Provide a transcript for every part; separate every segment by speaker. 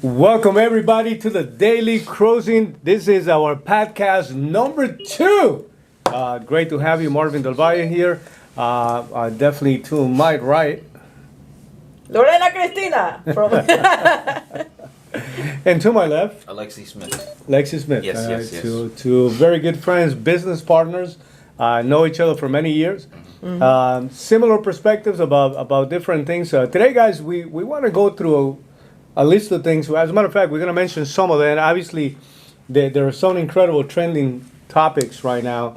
Speaker 1: Welcome everybody to the Daily Cruising. This is our podcast number 2. Great to have you, Marvin DelValle here. Definitely to my right.
Speaker 2: Lorena Cristina from
Speaker 1: And to my left.
Speaker 3: Alexi Smith.
Speaker 1: Alexi Smith.
Speaker 3: Yes.
Speaker 1: Two very good friends, business partners, know each other for many years. Mm-hmm. Similar perspectives about different things. Today, guys, we want to go through a list of things. As a matter of fact, we're going to mention some of them. Obviously, there are some incredible trending topics right now.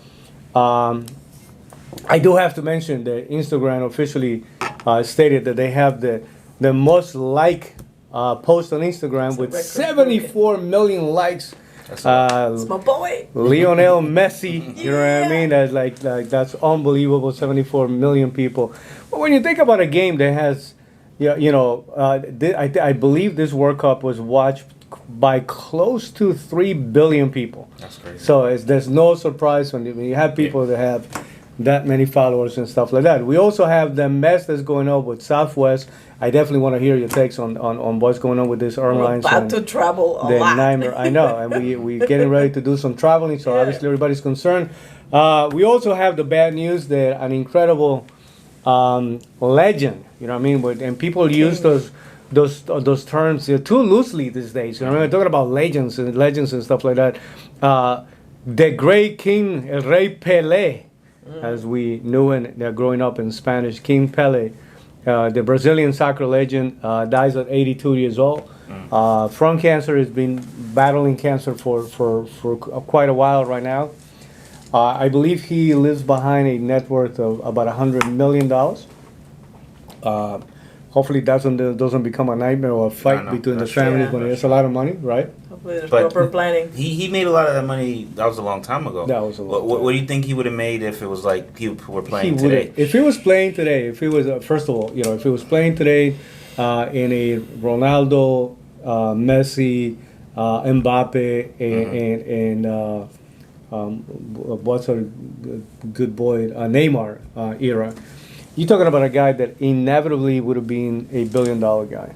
Speaker 1: I do have to mention that Instagram officially stated that they have the most post on Instagram with 74 million likes.
Speaker 2: It's my boy.
Speaker 1: Lionel Messi, you know what I mean? That's unbelievable. 74 million people. But when you think about a game that has, I believe this World Cup was watched by close to 3 billion people.
Speaker 3: That's crazy.
Speaker 1: So there's no surprise when you have people that have that many followers and stuff like that. We also have the mess that's going on with Southwest. I definitely want to hear your takes on what's going on with this airlines.
Speaker 2: We're about to travel a lot.
Speaker 1: Nightmare. I know, and we're getting ready to do some traveling, so obviously everybody's concerned. We also have the bad news that an incredible legend, you know what I mean? And people use those terms too loosely these days. You know what I mean? Talking about legends and stuff like that. The great king, El Rey Pelé, as we knew growing up in Spanish, King Pelé, the Brazilian soccer legend, dies at 82 years old. From cancer. Has been battling cancer for quite a while right now. I believe he lives behind a net worth of about $100 million. Hopefully that doesn't become a nightmare or a fight between the families when there's a lot of money, right?
Speaker 2: Hopefully there's proper planning.
Speaker 3: He made a lot of that money. That was a long time ago.
Speaker 1: That was a long time.
Speaker 3: What do you think he would have made if it was like people were playing today?
Speaker 1: If he was playing today, if he was first of all, if he was playing today in a Ronaldo, Messi, Mbappe, and what's a good boy, Neymar era. You're talking about a guy that inevitably would have been a $1 billion guy.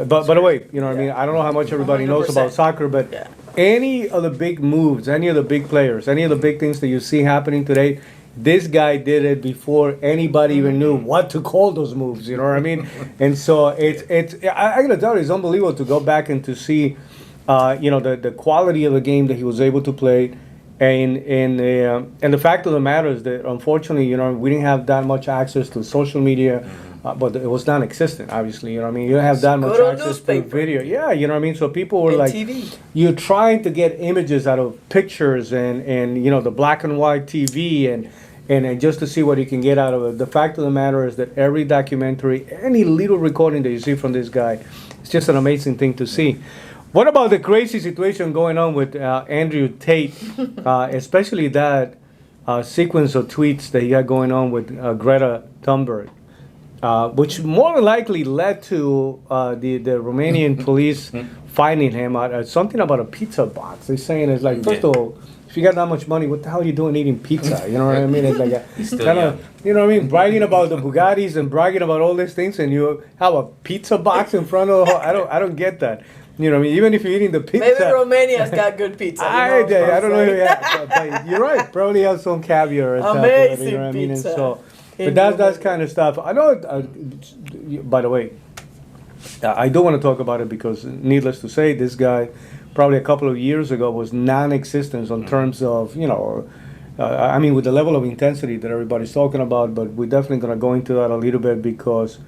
Speaker 1: But by the way, you know what I mean? I don't know how much everybody knows about soccer, but any of the big moves, any of the big players, any of the big things that you see happening today, this guy did it before anybody even knew what to call those moves, you know what I mean? And so I gotta tell you, it's unbelievable to go back and to see, the quality of the game that he was able to play. And the fact of the matter is that unfortunately, we didn't have that much access to social media, but it was non-existent. Obviously, you know what I mean. You don't have that much access to video. Yeah, you know what I mean. So people were like,
Speaker 2: TV.
Speaker 1: You're trying to get images out of pictures and the black and white TV and just to see what you can get out of it. The fact of the matter is that every documentary, any little recording that you see from this guy, it's just an amazing thing to see. What about the crazy situation going on with Andrew Tate, especially that sequence of tweets that he had going on with Greta Thunberg, which more than likely led to the Romanian police finding him out something about a pizza box. They're saying it's like, first of all, if you got that much money, what the hell are you doing eating pizza? You know what I mean? It's like kind of, you know what I mean? Bragging about the Bugattis and bragging about all these things, and you have a pizza box in front of. I don't get that. You know what I mean? Even if you're eating the pizza.
Speaker 2: Maybe Romania's got good pizza.
Speaker 1: I don't know. But you're right. Probably have some caviar and stuff.
Speaker 2: Amazing
Speaker 1: You know what I mean?
Speaker 2: pizza.
Speaker 1: And so, but that's kind of stuff. I know. By the way, I do want to talk about it because, needless to say, this guy probably a couple of years ago was non-existent in terms of with the level of intensity that everybody's talking about. But we're definitely going to go into that a little bit because.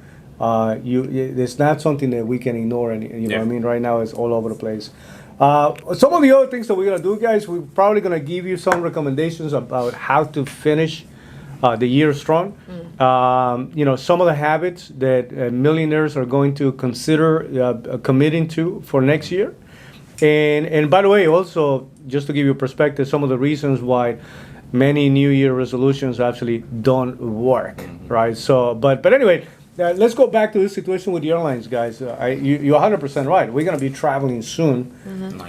Speaker 1: It's not something that we can ignore, and what I mean. Right now, it's all over the place. Some of the other things that we're gonna do, guys, we're probably gonna give you some recommendations about how to finish the year strong. Some of the habits that millionaires are going to consider committing to for next year, and by the way, also just to give you perspective, some of the reasons why many New Year resolutions actually don't work, right? So, but anyway. Let's go back to this situation with the airlines, guys. You're 100% right. We're going to be traveling soon.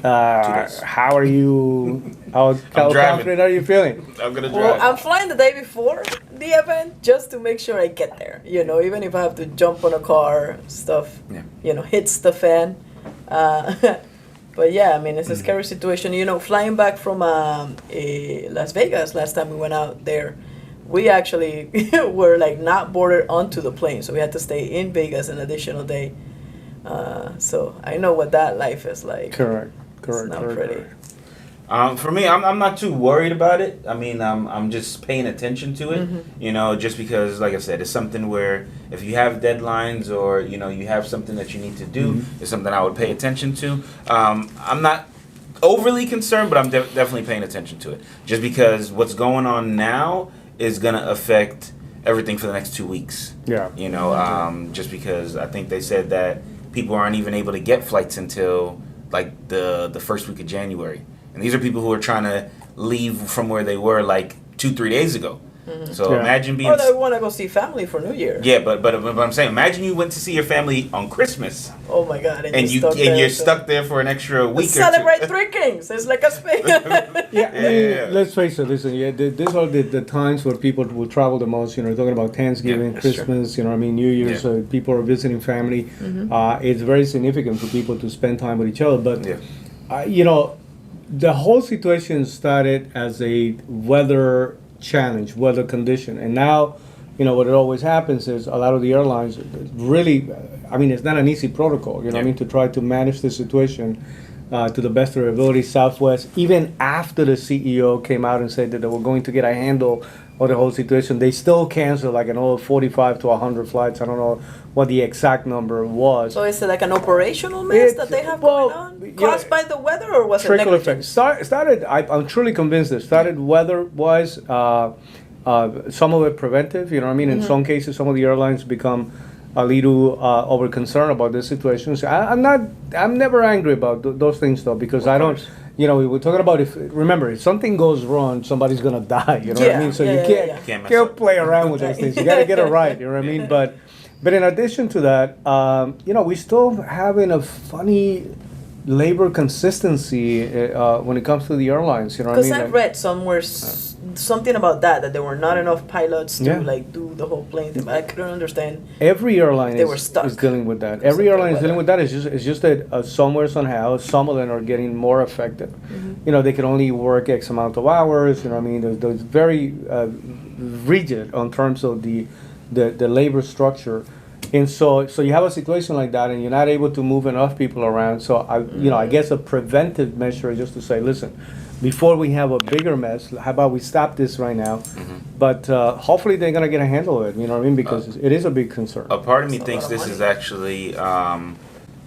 Speaker 1: How are you? How confident are you feeling?
Speaker 3: I'm going to drive.
Speaker 2: Well, I'm flying the day before the event just to make sure I get there. Even if I have to jump on a car, stuff, hits the fan. But yeah, I mean, it's a scary situation. You know, flying back from Las Vegas last time we went out there, we actually were like not boarded onto the plane, so we had to stay in Vegas an additional day. So I know what that life is like.
Speaker 1: Correct.
Speaker 2: It's not pretty.
Speaker 3: For me, I'm not too worried about it. I mean, I'm just paying attention to it.
Speaker 2: Mm-hmm.
Speaker 3: You know, just because, like I said, it's something where if you have deadlines or you know you have something that you need to do, it's something I would pay attention to. I'm not overly concerned, but I'm definitely paying attention to it. Just because what's going on now is gonna affect everything for the next 2 weeks.
Speaker 1: Yeah.
Speaker 3: You know, just because I think they said that people aren't even able to get flights until like the first week of January. And these are people who are trying to leave from where they were like 2-3 days ago. So imagine being.
Speaker 2: Or they want to go see family for New Year.
Speaker 3: Yeah, but I'm saying, imagine you went to see your family on Christmas.
Speaker 2: Oh my God!
Speaker 3: And you're stuck there for an extra week.
Speaker 2: Celebrate Three Kings. It's like a space.
Speaker 1: Let's face it. Listen, these are the times where people will travel the most. You know, talking about Thanksgiving, Christmas. You know, I mean, New Year's. People are visiting family. It's very significant for people to spend time with each other. But you know. The whole situation started as a weather challenge, weather condition. And now, you know, what it always happens is a lot of the airlines really, I mean, it's not an easy protocol, you know what I mean, to try to manage the situation to the best of their ability. Southwest, even after the CEO came out and said that they were going to get a handle of the whole situation, they still canceled like another 45 to 100 flights. I don't know what the exact number was.
Speaker 2: So is it like an operational mess that they have going on? Caused by the weather, or was it
Speaker 1: trickle
Speaker 2: negligence?
Speaker 1: effect? Started, I'm truly convinced it started weather-wise. Some of it preventive, you know what I mean? In some cases, some of the airlines become a little over concerned about this situation. So I'm never angry about those things though, because I don't. You know, we were talking about if something goes wrong, somebody's gonna die. You know what I mean? So you can't play around with those things. You got to get it right. You know what I mean? But in addition to that, you know, we still having a funny labor consistency when it comes to the airlines. You know what I mean?
Speaker 2: Because I read somewhere something about that there were not enough pilots to like do the whole plane thing. I couldn't understand.
Speaker 1: Every airline
Speaker 2: They were stuck.
Speaker 1: is dealing with that. Every airline is dealing with that. It's just that somewhere somehow some of them are getting more affected. You know, they can only work X amount of hours. You know what I mean? There's very rigid on terms of the labor structure. And so you have a situation like that, and you're not able to move enough people around. So I guess a preventive measure is just to say, listen, before we have a bigger mess, how about we stop this right now? But hopefully they're gonna get a handle of it. You know what I mean? Because it is a big concern.
Speaker 3: A part of me thinks this is actually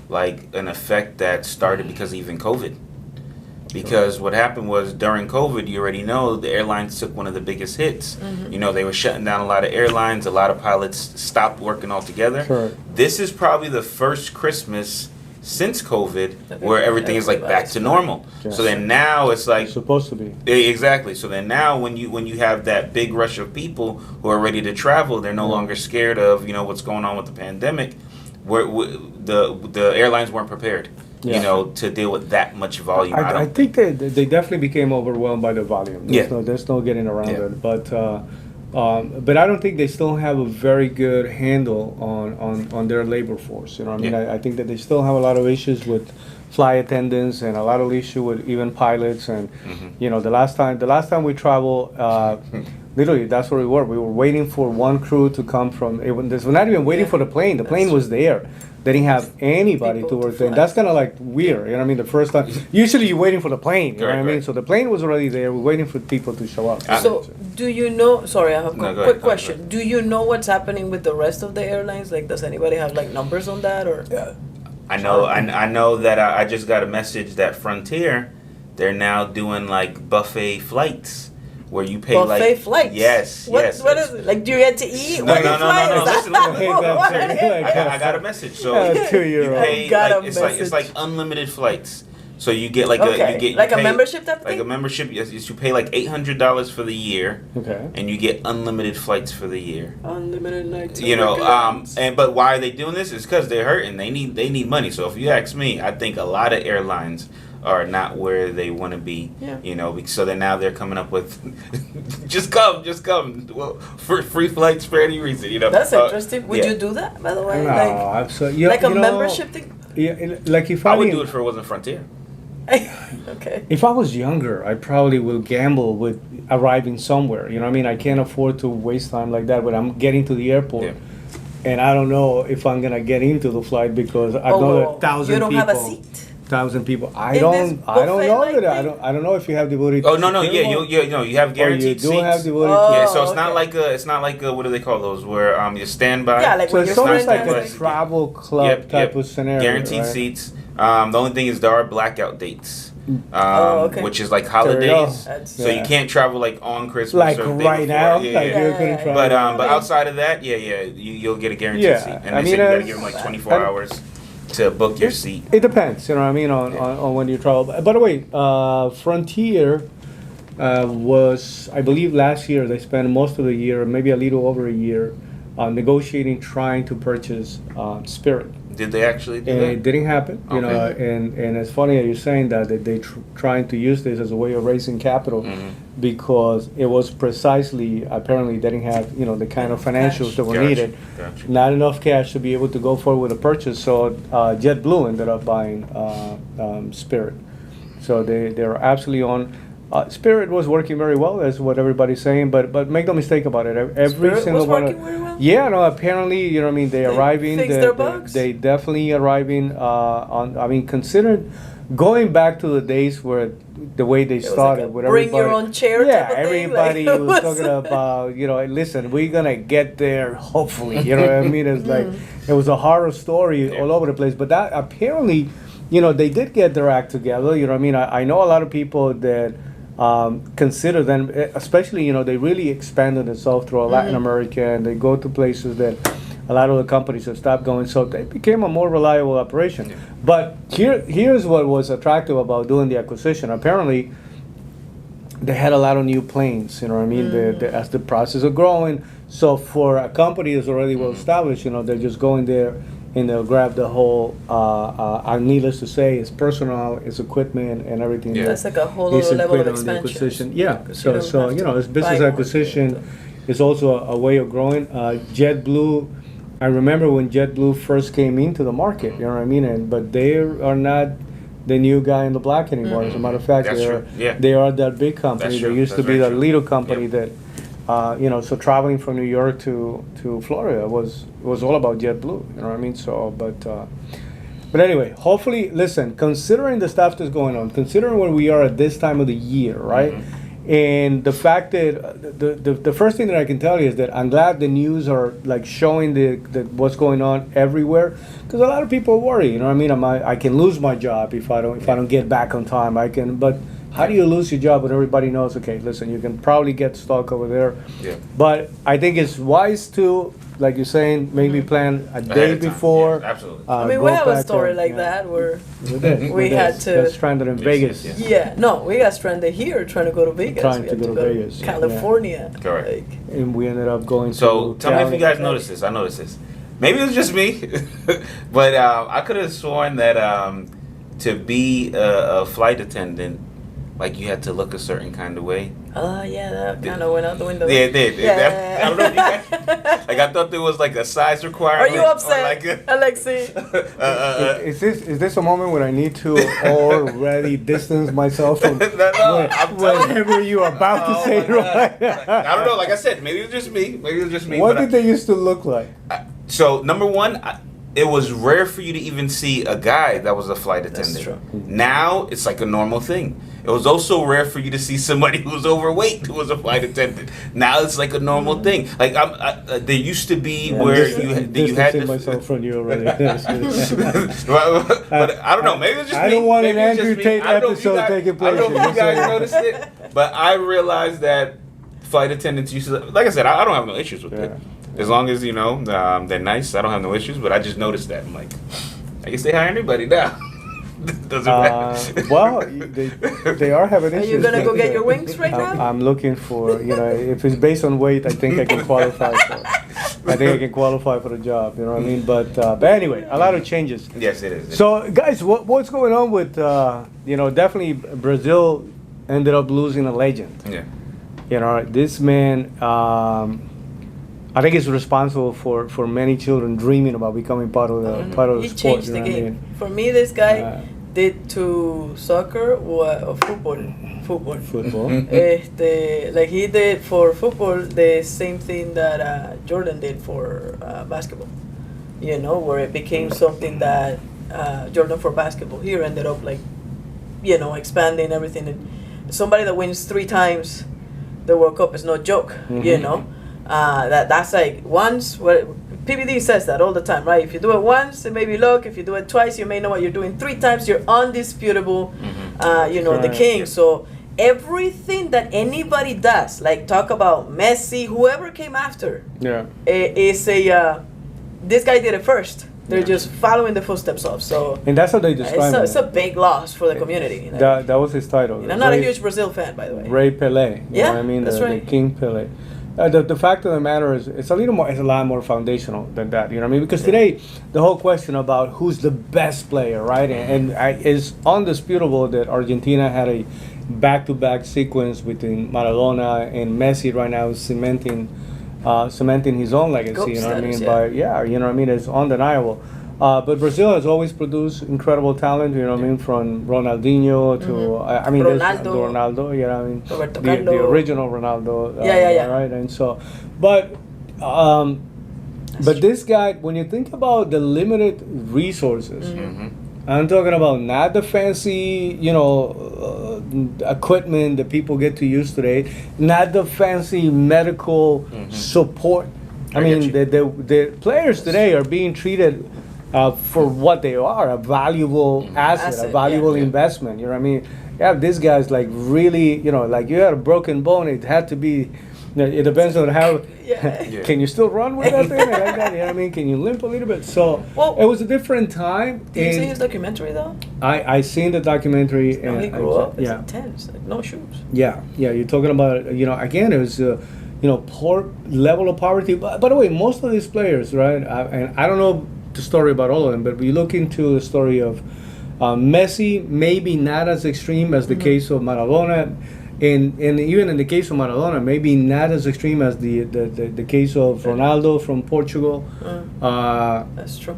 Speaker 3: like an effect that started because of even COVID. Because what happened was during COVID, you already know the airlines took one of the biggest hits. You know, they were shutting down a lot of airlines. A lot of pilots stopped working altogether.
Speaker 1: Sure.
Speaker 3: This is probably the first Christmas since COVID where everything is like back to normal.
Speaker 1: Yes.
Speaker 3: So then now it's like
Speaker 1: Supposed to be.
Speaker 3: exactly. So then now when you have that big rush of people who are ready to travel, they're no longer scared of what's going on with the pandemic. Where the airlines weren't prepared. To deal with that much volume.
Speaker 1: I think they definitely became overwhelmed by the volume. There's no getting around it. But I don't think they still have a very good handle on their labor force. You know what I mean? I think that they still have a lot of issues with flight attendants and a lot of issue with even pilots. And the last time we traveled, literally that's where we were. We were waiting for one crew to come from. We're not even waiting for the plane. The plane was there. They didn't have anybody to work there. That's kind of like weird, you know what I mean? The first time, usually you're waiting for the plane, you know what I mean? So the plane was already there. We're waiting for people to show up.
Speaker 2: So do you know? Sorry, I have a quick question. Do you know what's happening with the rest of the airlines? Like, does anybody have like numbers on that or?
Speaker 3: I know that I just got a message that Frontier, they're now doing like buffet flights. Where you pay
Speaker 2: buffet flights?
Speaker 3: Yes.
Speaker 2: What is it? Like, do you get to eat?
Speaker 3: No. Listen. I got a message. So you pay it's like unlimited flights. So you get like
Speaker 2: a membership type of thing?
Speaker 3: Like a membership. Yes, you pay like $800 for the year.
Speaker 1: Okay.
Speaker 3: And you get unlimited flights for the year.
Speaker 2: Unlimited nights.
Speaker 3: But why are they doing this? It's because they're hurting. They need money. So if you ask me, I think a lot of airlines are not where they want to be, so then now they're coming up with just come, well, free flights for any reason,
Speaker 2: That's interesting. Would you do that, by the way?
Speaker 1: No, absolutely.
Speaker 2: Like a membership thing?
Speaker 1: Yeah, like if
Speaker 3: I would do it if it wasn't Frontier.
Speaker 2: Okay.
Speaker 1: If I was younger, I probably will gamble with arriving somewhere. You know what I mean? I can't afford to waste time like that when I'm getting to the airport.
Speaker 3: Yeah.
Speaker 1: And I don't know if I'm gonna get into the flight because I
Speaker 2: Oh,
Speaker 1: know
Speaker 2: well,
Speaker 1: 1,000
Speaker 2: you don't
Speaker 1: people.
Speaker 2: have a seat?
Speaker 1: 1,000 people. I
Speaker 2: In
Speaker 1: don't
Speaker 2: this
Speaker 1: know
Speaker 2: buffet
Speaker 1: that.
Speaker 2: like
Speaker 1: I don't know if you have the ability.
Speaker 3: Oh
Speaker 1: to
Speaker 3: no,
Speaker 1: secure
Speaker 3: yeah,
Speaker 1: one.
Speaker 3: you have guaranteed
Speaker 1: Oh, you do have
Speaker 3: seats.
Speaker 1: the ability.
Speaker 2: Oh,
Speaker 3: Yeah, so it's
Speaker 2: okay.
Speaker 3: not like a what do they call those where you stand by.
Speaker 2: Yeah, like
Speaker 1: So
Speaker 2: when
Speaker 1: it's
Speaker 2: you're
Speaker 1: almost like
Speaker 2: friends
Speaker 1: a
Speaker 2: and
Speaker 1: travel club type of scenario.
Speaker 3: Guaranteed
Speaker 1: right?
Speaker 3: seats. The only thing is there are blackout dates,
Speaker 2: okay.
Speaker 3: which is like
Speaker 1: There you go.
Speaker 3: holidays.
Speaker 2: That's-
Speaker 3: So
Speaker 1: Yeah.
Speaker 3: you can't travel like on Christmas
Speaker 1: Like
Speaker 3: or the day
Speaker 1: right
Speaker 3: before.
Speaker 1: now,
Speaker 3: Yeah,
Speaker 1: like
Speaker 3: yeah.
Speaker 1: you
Speaker 2: Yeah,
Speaker 1: couldn't
Speaker 2: yeah,
Speaker 1: travel.
Speaker 3: But outside of that, you'll get a guaranteed
Speaker 1: Yeah,
Speaker 3: seat,
Speaker 1: I
Speaker 3: and they
Speaker 1: mean,
Speaker 3: say you gotta
Speaker 1: it's-
Speaker 3: give them like 24 hours to book your seat.
Speaker 1: It depends, you know what I mean, on when you travel. By the way, Frontier was, I believe, last year they spent most of the year, maybe a little over a year, negotiating, trying to purchase Spirit.
Speaker 3: Did they actually do
Speaker 1: And
Speaker 3: that?
Speaker 1: it didn't happen, you know.
Speaker 3: Okay.
Speaker 1: And it's funny that you're saying that they trying to use this as a way of raising capital,
Speaker 3: Mhm.
Speaker 1: because it was precisely apparently they didn't have the kind of financials that were
Speaker 3: Gotcha,
Speaker 1: needed,
Speaker 3: gotcha.
Speaker 1: not enough cash to be able to go forward with a purchase. So JetBlue ended up buying Spirit. So they're absolutely on. Spirit was working very well, that's what everybody's saying. But make no mistake about it, every
Speaker 2: Spirit
Speaker 1: single
Speaker 2: was
Speaker 1: one.
Speaker 2: working very well?
Speaker 1: Yeah, no. Apparently, you know what I mean. They arriving.
Speaker 2: fixed their bugs?
Speaker 1: They definitely arriving on. I mean, considered going back to the days where the way they
Speaker 2: It was
Speaker 1: started
Speaker 2: like a
Speaker 1: with
Speaker 2: bring
Speaker 1: everybody.
Speaker 2: your own chair
Speaker 1: Yeah,
Speaker 2: type of thing,
Speaker 1: everybody
Speaker 2: like, it
Speaker 1: was
Speaker 2: was-
Speaker 1: talking about. Listen, we're gonna get there. Hopefully, you know what I mean. It's like it was a horror story
Speaker 3: Yeah.
Speaker 1: all over the place. But that apparently, they did get their act together. You know what I mean. I know a lot of people that. Consider them, especially, they really expanded themselves throughout Latin America, and they go to places that a lot of the companies have stopped going, so they became a more reliable operation.
Speaker 3: Yeah.
Speaker 1: But here's what was attractive about doing the acquisition. Apparently, they had a lot of new planes, you know what I mean, as the process of growing. So for a company that's already well established, they're just going there and they'll grab the whole, needless to say, it's personnel, it's equipment, and everything.
Speaker 3: Yeah.
Speaker 1: that
Speaker 2: That's like a whole
Speaker 1: is
Speaker 2: other level of
Speaker 1: included on the
Speaker 2: expansion.
Speaker 1: acquisition. Yeah,
Speaker 2: Because
Speaker 1: so
Speaker 2: you don't have to
Speaker 1: it's business
Speaker 2: buy more.
Speaker 1: acquisition is also a way of growing. JetBlue, I remember when JetBlue first came into the market, you know what I mean, but they are not the new guy in the block anymore. As a matter of fact,
Speaker 3: That's
Speaker 1: they
Speaker 3: true.
Speaker 1: are
Speaker 3: Yeah.
Speaker 1: they are that big company.
Speaker 3: That's
Speaker 1: They
Speaker 3: true.
Speaker 1: used to
Speaker 3: That's
Speaker 1: be
Speaker 3: very
Speaker 1: that
Speaker 3: true.
Speaker 1: little company
Speaker 3: Yep.
Speaker 1: that. So traveling from New York to Florida was all about JetBlue. You know what I mean? So, but anyway, hopefully, listen. Considering the stuff that's going on, considering where we are at this time of the year, right? And the fact that the first thing that I can tell you is that I'm glad the news are like showing the what's going on everywhere, because a lot of people worry. You know what I mean? I can lose my job if I don't get back on time. I can, but how do you lose your job when everybody knows? Okay, listen, you can probably get stuck over there.
Speaker 3: Yeah.
Speaker 1: But I think it's wise to, like you're saying, maybe plan a
Speaker 3: Ahead
Speaker 1: day
Speaker 3: of time.
Speaker 1: before.
Speaker 3: Yeah, absolutely.
Speaker 2: I mean,
Speaker 1: go
Speaker 2: we have a
Speaker 1: back
Speaker 2: story
Speaker 1: and-
Speaker 2: like
Speaker 1: yeah.
Speaker 2: that where,
Speaker 1: We did.
Speaker 2: We had to-
Speaker 1: Got stranded in
Speaker 3: Yes,
Speaker 1: Vegas.
Speaker 3: yes, yes.
Speaker 2: yeah, no, we got stranded here trying to go to Vegas.
Speaker 1: Trying
Speaker 2: We
Speaker 1: to
Speaker 2: had
Speaker 1: go to Vegas, yeah.
Speaker 2: California.
Speaker 3: Correct.
Speaker 2: Like,
Speaker 1: And we ended up going
Speaker 3: So
Speaker 1: to
Speaker 3: tell me if you
Speaker 1: Cali.
Speaker 3: guys noticed this. I noticed this. Maybe it was just me, but I could have sworn that to be a flight attendant, like you had to look a certain kind of way.
Speaker 2: yeah, that kind of went out the window.
Speaker 3: Yeah, it did.
Speaker 2: Yeah.
Speaker 3: I don't know if you guys, like I thought there was like a size
Speaker 2: Are
Speaker 3: requirement.
Speaker 2: you
Speaker 3: or
Speaker 2: upset,
Speaker 3: like
Speaker 2: Alexi?
Speaker 1: Is this a moment when I need to already distance myself from
Speaker 3: No, I'm telling you.
Speaker 1: whatever you are about to
Speaker 3: Oh
Speaker 1: say?
Speaker 3: my God.
Speaker 1: Right?
Speaker 3: I don't know. Like I said, maybe it was just me. Maybe it was just me.
Speaker 1: What
Speaker 3: but
Speaker 1: did they used to look like?
Speaker 3: So number one, it was rare for you to even see a guy that was a flight
Speaker 2: That's
Speaker 3: attendant.
Speaker 2: true.
Speaker 3: Now it's like a normal thing. It was also rare for you to see somebody who was overweight who was a flight attendant. Now it's like a normal thing. Like there used to be
Speaker 1: Yeah,
Speaker 3: where
Speaker 1: I'm
Speaker 3: you had
Speaker 1: distancing
Speaker 3: to.
Speaker 1: myself from you already.
Speaker 3: but I don't know. Maybe it was just
Speaker 1: I
Speaker 3: me.
Speaker 1: don't want
Speaker 3: Maybe
Speaker 1: an
Speaker 3: it was just
Speaker 1: Andrew
Speaker 3: me.
Speaker 1: Tate
Speaker 3: I don't know if you
Speaker 1: episode
Speaker 3: guys-
Speaker 1: taking
Speaker 3: I don't know
Speaker 1: place
Speaker 3: if you
Speaker 1: here.
Speaker 3: guys noticed it, but I realized that flight attendants used to. Like I said, I don't have no issues with it. As long as they're nice, I don't have no issues. But I just noticed that. I'm like, I can say hi to anybody now. Doesn't matter.
Speaker 1: Well, they are having
Speaker 2: Are
Speaker 1: issues.
Speaker 2: you gonna go
Speaker 1: but,
Speaker 2: get your wings right now?
Speaker 1: I'm looking for, if it's based on weight, I think I can qualify for it. I think I can qualify for the job, you know what I mean? But anyway, a lot of changes.
Speaker 3: Yes, it is.
Speaker 1: So, guys, what's going on with, definitely Brazil ended up losing a legend.
Speaker 3: Yeah.
Speaker 1: This man, I think it's responsible for many children dreaming about becoming part of the
Speaker 2: He
Speaker 1: sport.
Speaker 2: changed
Speaker 1: You
Speaker 2: the
Speaker 1: know what I
Speaker 2: game.
Speaker 1: mean?
Speaker 2: For me, this guy did to soccer or football. Football.
Speaker 1: Football.
Speaker 2: Like he did for football the same thing that Jordan did for basketball. You know, where it became something that Jordan for basketball here ended up like, you know, expanding everything. And somebody that wins 3 times the World Cup is no joke. You know, that's like once. What PBD says that all the time, right? If you do it once, it may be luck. If you do it twice, you may know what you're doing. 3 times, you're undisputable. You know, the king. So everything that anybody does, like talk about Messi, whoever came after, is a this guy did it first. They're just following the footsteps of. So
Speaker 1: and that's how they describe it.
Speaker 2: It's a big loss for the community.
Speaker 1: That was his title.
Speaker 2: And I'm not a huge Brazil fan, by the way.
Speaker 1: Ray Pelé. You know what I mean?
Speaker 2: That's right.
Speaker 1: The King Pelé. The fact of the matter is, it's a lot more foundational than that. You know what I mean? Because today, the whole question about who's the best player, right? And is undisputable that Argentina had a back-to-back sequence between Maradona and Messi right now, cementing his own legacy. You know what I mean? You know what I mean? It's undeniable. But Brazil has always produced incredible talent, you know what I mean, from Ronaldinho to, Ronaldo, you know what I mean, the original Ronaldo, right, and so, but this guy, when you think about the limited resources, I'm talking about not the fancy, you know, equipment that people get to use today, not the fancy medical support. I mean, the players today are being treated for what they are, a valuable asset, a valuable investment. You know what I mean? You have these guys like really, you know, like you had a broken bone, it had to be, you know, it depends on how, can you still run with that thing? Like that, you know what I mean? Can you limp a little bit? So it was a different time.
Speaker 2: Did you see his documentary though?
Speaker 1: I seen the documentary.
Speaker 2: And he grew up as intense, like no shoes. Yeah,
Speaker 1: you're talking about, you know, again, it was, you know, poor level of poverty. But by the way, most of these players, right, and I don't know the story about all of them, but we look into the story of Messi, maybe not as extreme as the case of Maradona, and even in the case of Maradona, maybe not as extreme as the case of Ronaldo from Portugal.
Speaker 2: That's true.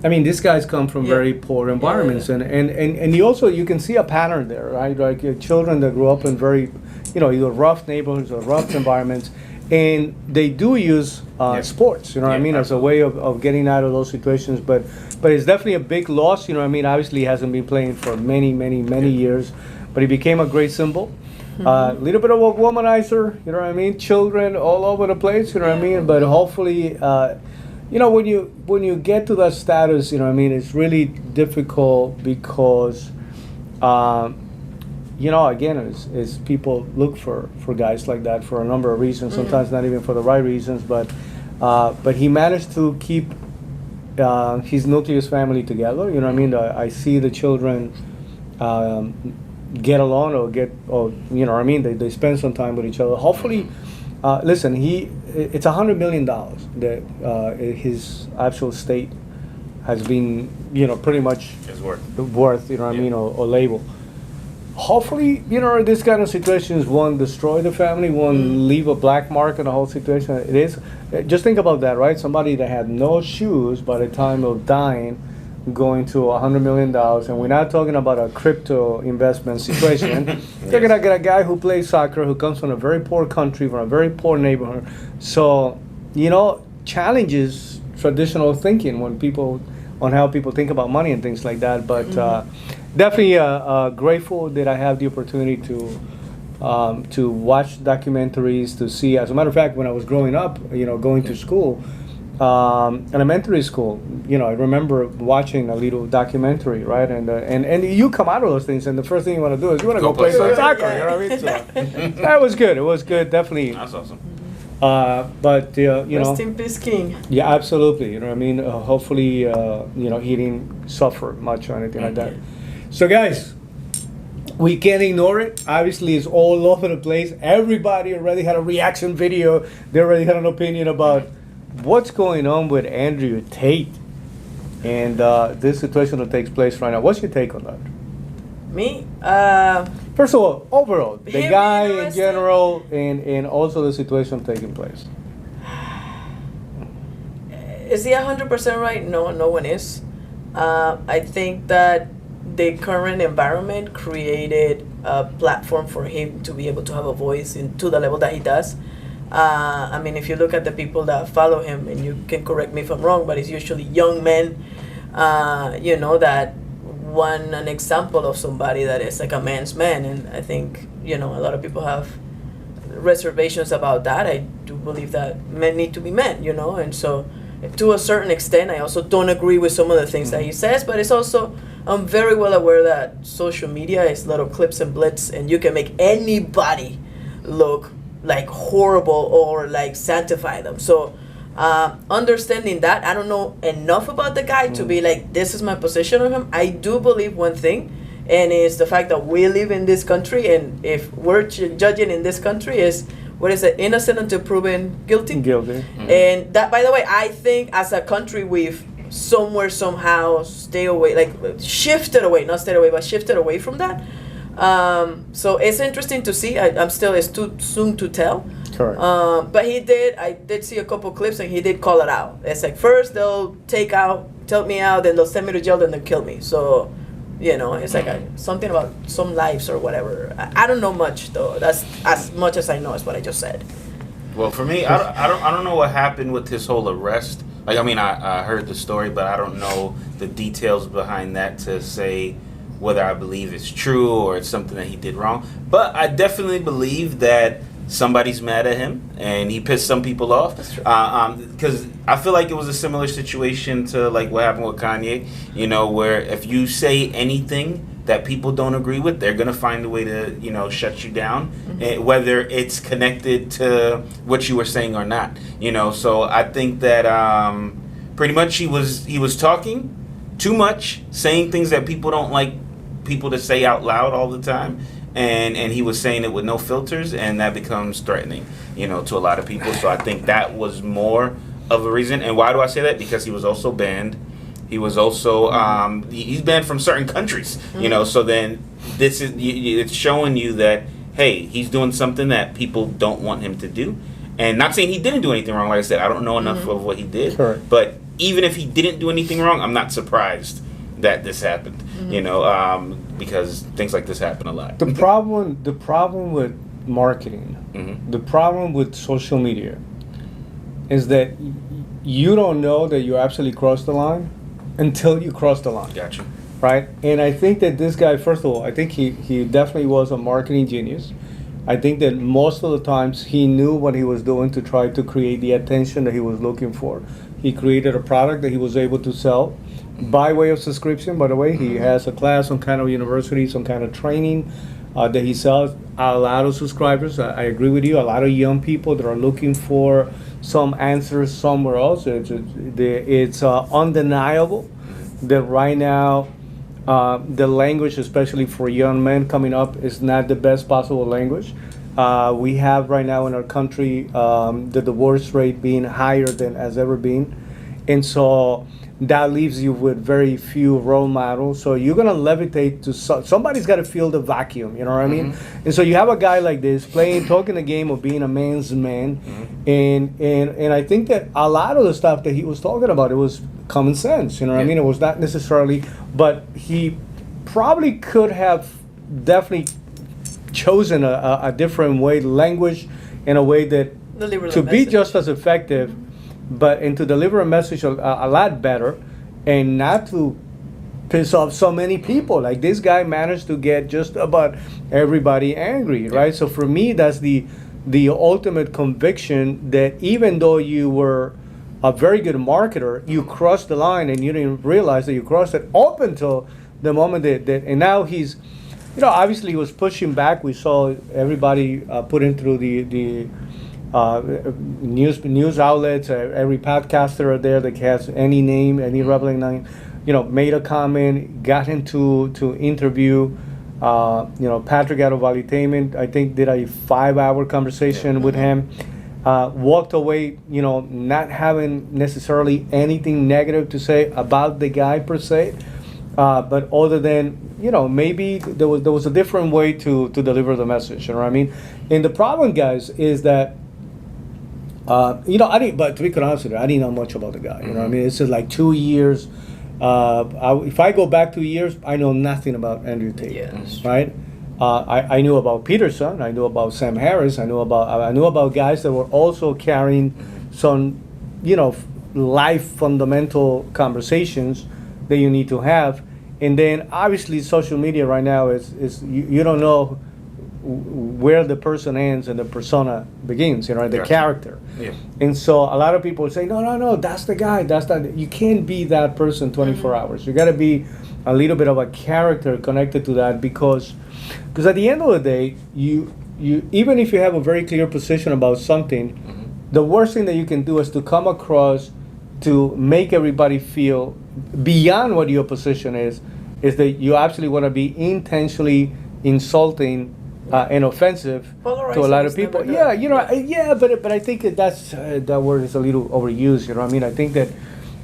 Speaker 1: I mean, these guys come from very poor environments, and you can see a pattern there, right? Like children that grew up in very, you know, either rough neighborhoods or rough environments. And they do use sports, you know what I mean, as a way of getting out of those situations. But it's definitely a big loss, you know what I mean. Obviously, he hasn't been playing for many years, but he became a great symbol. A little bit of a womanizer, you know what I mean. Children all over the place, you know what I mean. But hopefully, you know, when you get to that status, you know what I mean, it's really difficult because. You know, again, is people look for guys like that for a number of reasons. Sometimes not even for the right reasons, but he managed to keep his nucleus family together. You know what I mean? I see the children get along or you know what I mean? They spend some time with each other. Hopefully, listen, it's $100 million that his actual state has been, you know, pretty much worth, you know what I mean, or label. Hopefully, you know, this kind of situations won't destroy the family, won't leave a black mark in the whole situation. It is, just think about that, right? Somebody that had no shoes by the time of dying, going to $100 million, and we're not talking about a crypto investment situation. You're gonna get a guy who plays soccer, who comes from a very poor country, from a very poor neighborhood. So, you know, challenges traditional thinking on how people think about money and things like that. But definitely grateful that I have the opportunity to watch documentaries, to see. As a matter of fact, when I was growing up, you know, going to school, elementary school, you know, I remember watching a little documentary, right? And you come out of those things, and the first thing you want to do is you want to go play some soccer. You know what I mean? So, that was good. It was good. Definitely.
Speaker 3: That's awesome.
Speaker 1: But you know,
Speaker 2: rest in peace, King.
Speaker 1: Yeah, absolutely. You know what I mean? Hopefully, you know, he didn't suffer much or anything like that. So, guys, we can't ignore it. Obviously, it's all over the place. Everybody already had a reaction video. They already had an opinion about what's going on with Andrew Tate and this situation that takes place right now. What's your take on that?
Speaker 2: Me?
Speaker 1: First of all, overall, the
Speaker 2: Him
Speaker 1: guy
Speaker 2: being
Speaker 1: in
Speaker 2: arrested?
Speaker 1: general, and also the situation taking place.
Speaker 2: Is he 100% right? No, no one is. I think that the current environment created a platform for him to be able to have a voice to the level that he does. I mean, if you look at the people that follow him, and you can correct me if I'm wrong, but it's usually young men, that want an example of somebody that is like a man's man. And I think, a lot of people have reservations about that. I do believe that men need to be men, and so to a certain extent, I also don't agree with some of the things that he says, but it's also, I'm very well aware that social media is little clips and blitz, and you can make anybody look like horrible or like sanctify them. So understanding that, I don't know enough about the guy to be like, this is my position on him. I do believe one thing, and it's the fact that we live in this country, and if we're judging in this country, is what is it, innocent until proven guilty?
Speaker 1: Guilty.
Speaker 2: And that, by the way, I think as a country we've somehow stay away, like shifted away, not stayed away, but shifted away from that. So it's interesting to see. I'm still, it's too soon to tell.
Speaker 1: Correct.
Speaker 2: But I did see a couple clips, and he did call it out. It's like, first they'll take me out, then they'll send me to jail, then they'll kill me. So, it's like something about some lives or whatever. I don't know much though. That's as much as I know is what I just said.
Speaker 3: Well, for me, I don't know what happened with his whole arrest. Like, I mean, I heard the story, but I don't know the details behind that to say whether I believe it's true or it's something that he did wrong. But I definitely believe that somebody's mad at him and he pissed some people off.
Speaker 2: That's true.
Speaker 3: Because I feel like it was a similar situation to like what happened with Kanye, where if you say anything that people don't agree with, they're gonna find a way to shut you down, whether it's connected to what you were saying or not. So I think that pretty much he was talking too much, saying things that people don't like people to say out loud all the time, and he was saying it with no filters, and that becomes threatening, to a lot of people. So I think that was more of a reason. And why do I say that? Because he was also banned. He was also he's banned from certain countries, So then it's showing you that, hey, he's doing something that people don't want him to do. And not saying he didn't do anything wrong. Like I said, I don't know enough of what he did.
Speaker 1: Sure.
Speaker 3: But even if he didn't do anything wrong, I'm not surprised that this happened. Because things like this happen a lot.
Speaker 1: The problem with marketing, the problem with social media, is that you don't know that you absolutely crossed the line until you cross the line.
Speaker 3: Gotcha.
Speaker 1: Right? And I think that this guy, first of all, I think he definitely was a marketing genius. I think that most of the times he knew what he was doing to try to create the attention that he was looking for. He created a product that he was able to sell by way of subscription. By the way, he has a class, some kind of university, some kind of training that he sells. A lot of subscribers, I agree with you, a lot of young people that are looking for some answers somewhere else. It's undeniable that right now the language, especially for young men coming up, is not the best possible language. We have right now in our country the divorce rate being higher than has ever been. And so that leaves you with very few role models. So you're going to levitate to somebody's got to fill the vacuum, you know what I mean? And so you have a guy like this talking the game of being a man's man. And I think that a lot of the stuff that he was talking about, it was common sense, you know what I mean? It was not necessarily, but he probably could have definitely chosen a different way, language in a way that to be just as effective, and to deliver a message a lot better, and not to piss off so many people. Like this guy managed to get just about everybody angry, right? So for me, that's the ultimate conviction that even though you were a very good marketer, you crossed the line and you didn't realize that you crossed it up until the moment that and now he's, obviously he was pushing back. We saw everybody put in through the news outlets, every podcaster out there that has any name, any relevant name, made a comment, got him to interview. Patrick out of Valitainment, I think, did a 5-hour conversation with him. Walked away, not having necessarily anything negative to say about the guy per se, but other than maybe there was a different way to deliver the message. You know what I mean? And the problem, guys, is that I didn't. But to be quite honest with you, I didn't know much about the guy. You know what I mean? It's just like 2 years. If I go back 2 years, I know nothing about Andrew Tate.
Speaker 2: Yes.
Speaker 1: Right? I knew about Peterson. I knew about Sam Harris. I knew about guys that were also carrying some, life fundamental conversations that you need to have. And then obviously social media right now is you don't know where the person ends and the persona begins, the
Speaker 3: Gotcha.
Speaker 1: character.
Speaker 3: Yeah.
Speaker 1: And so a lot of people say, no, that's the guy, that's that. You can't be that person 24 hours. You got to be a little bit of a character connected to that because at the end of the day, you even if you have a very clear position about something, the worst thing that you can do is to come across to make everybody feel beyond what your position is that you actually want to be intentionally insulting and offensive to a lot of people. Yeah, but I think that word is a little overused. I think that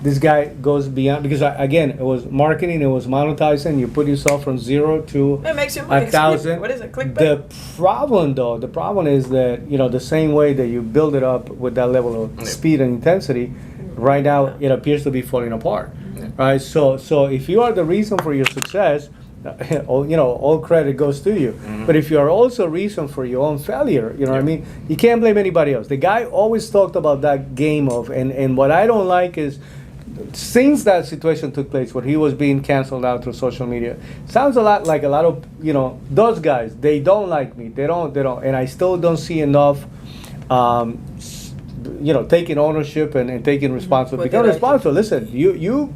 Speaker 1: this guy goes beyond because again, it was marketing, it was monetizing. You put yourself from 0 to
Speaker 2: It makes you money.
Speaker 1: 1,000.
Speaker 2: What is it? Clickbait?
Speaker 1: The problem is that the same way that you build it up with that level of speed and intensity, right now it appears to be falling apart. Right. So if you are the reason for your success, all credit goes to you. But if you are also a reason for your own failure, what I mean, you can't blame anybody else. The guy always talked about that game of, and what I don't like is, since that situation took place where he was being canceled out through social media, sounds a lot like a lot of those guys. They don't like me. They don't, and I still don't see enough. Taking ownership and taking responsibility. Become responsible. Listen, you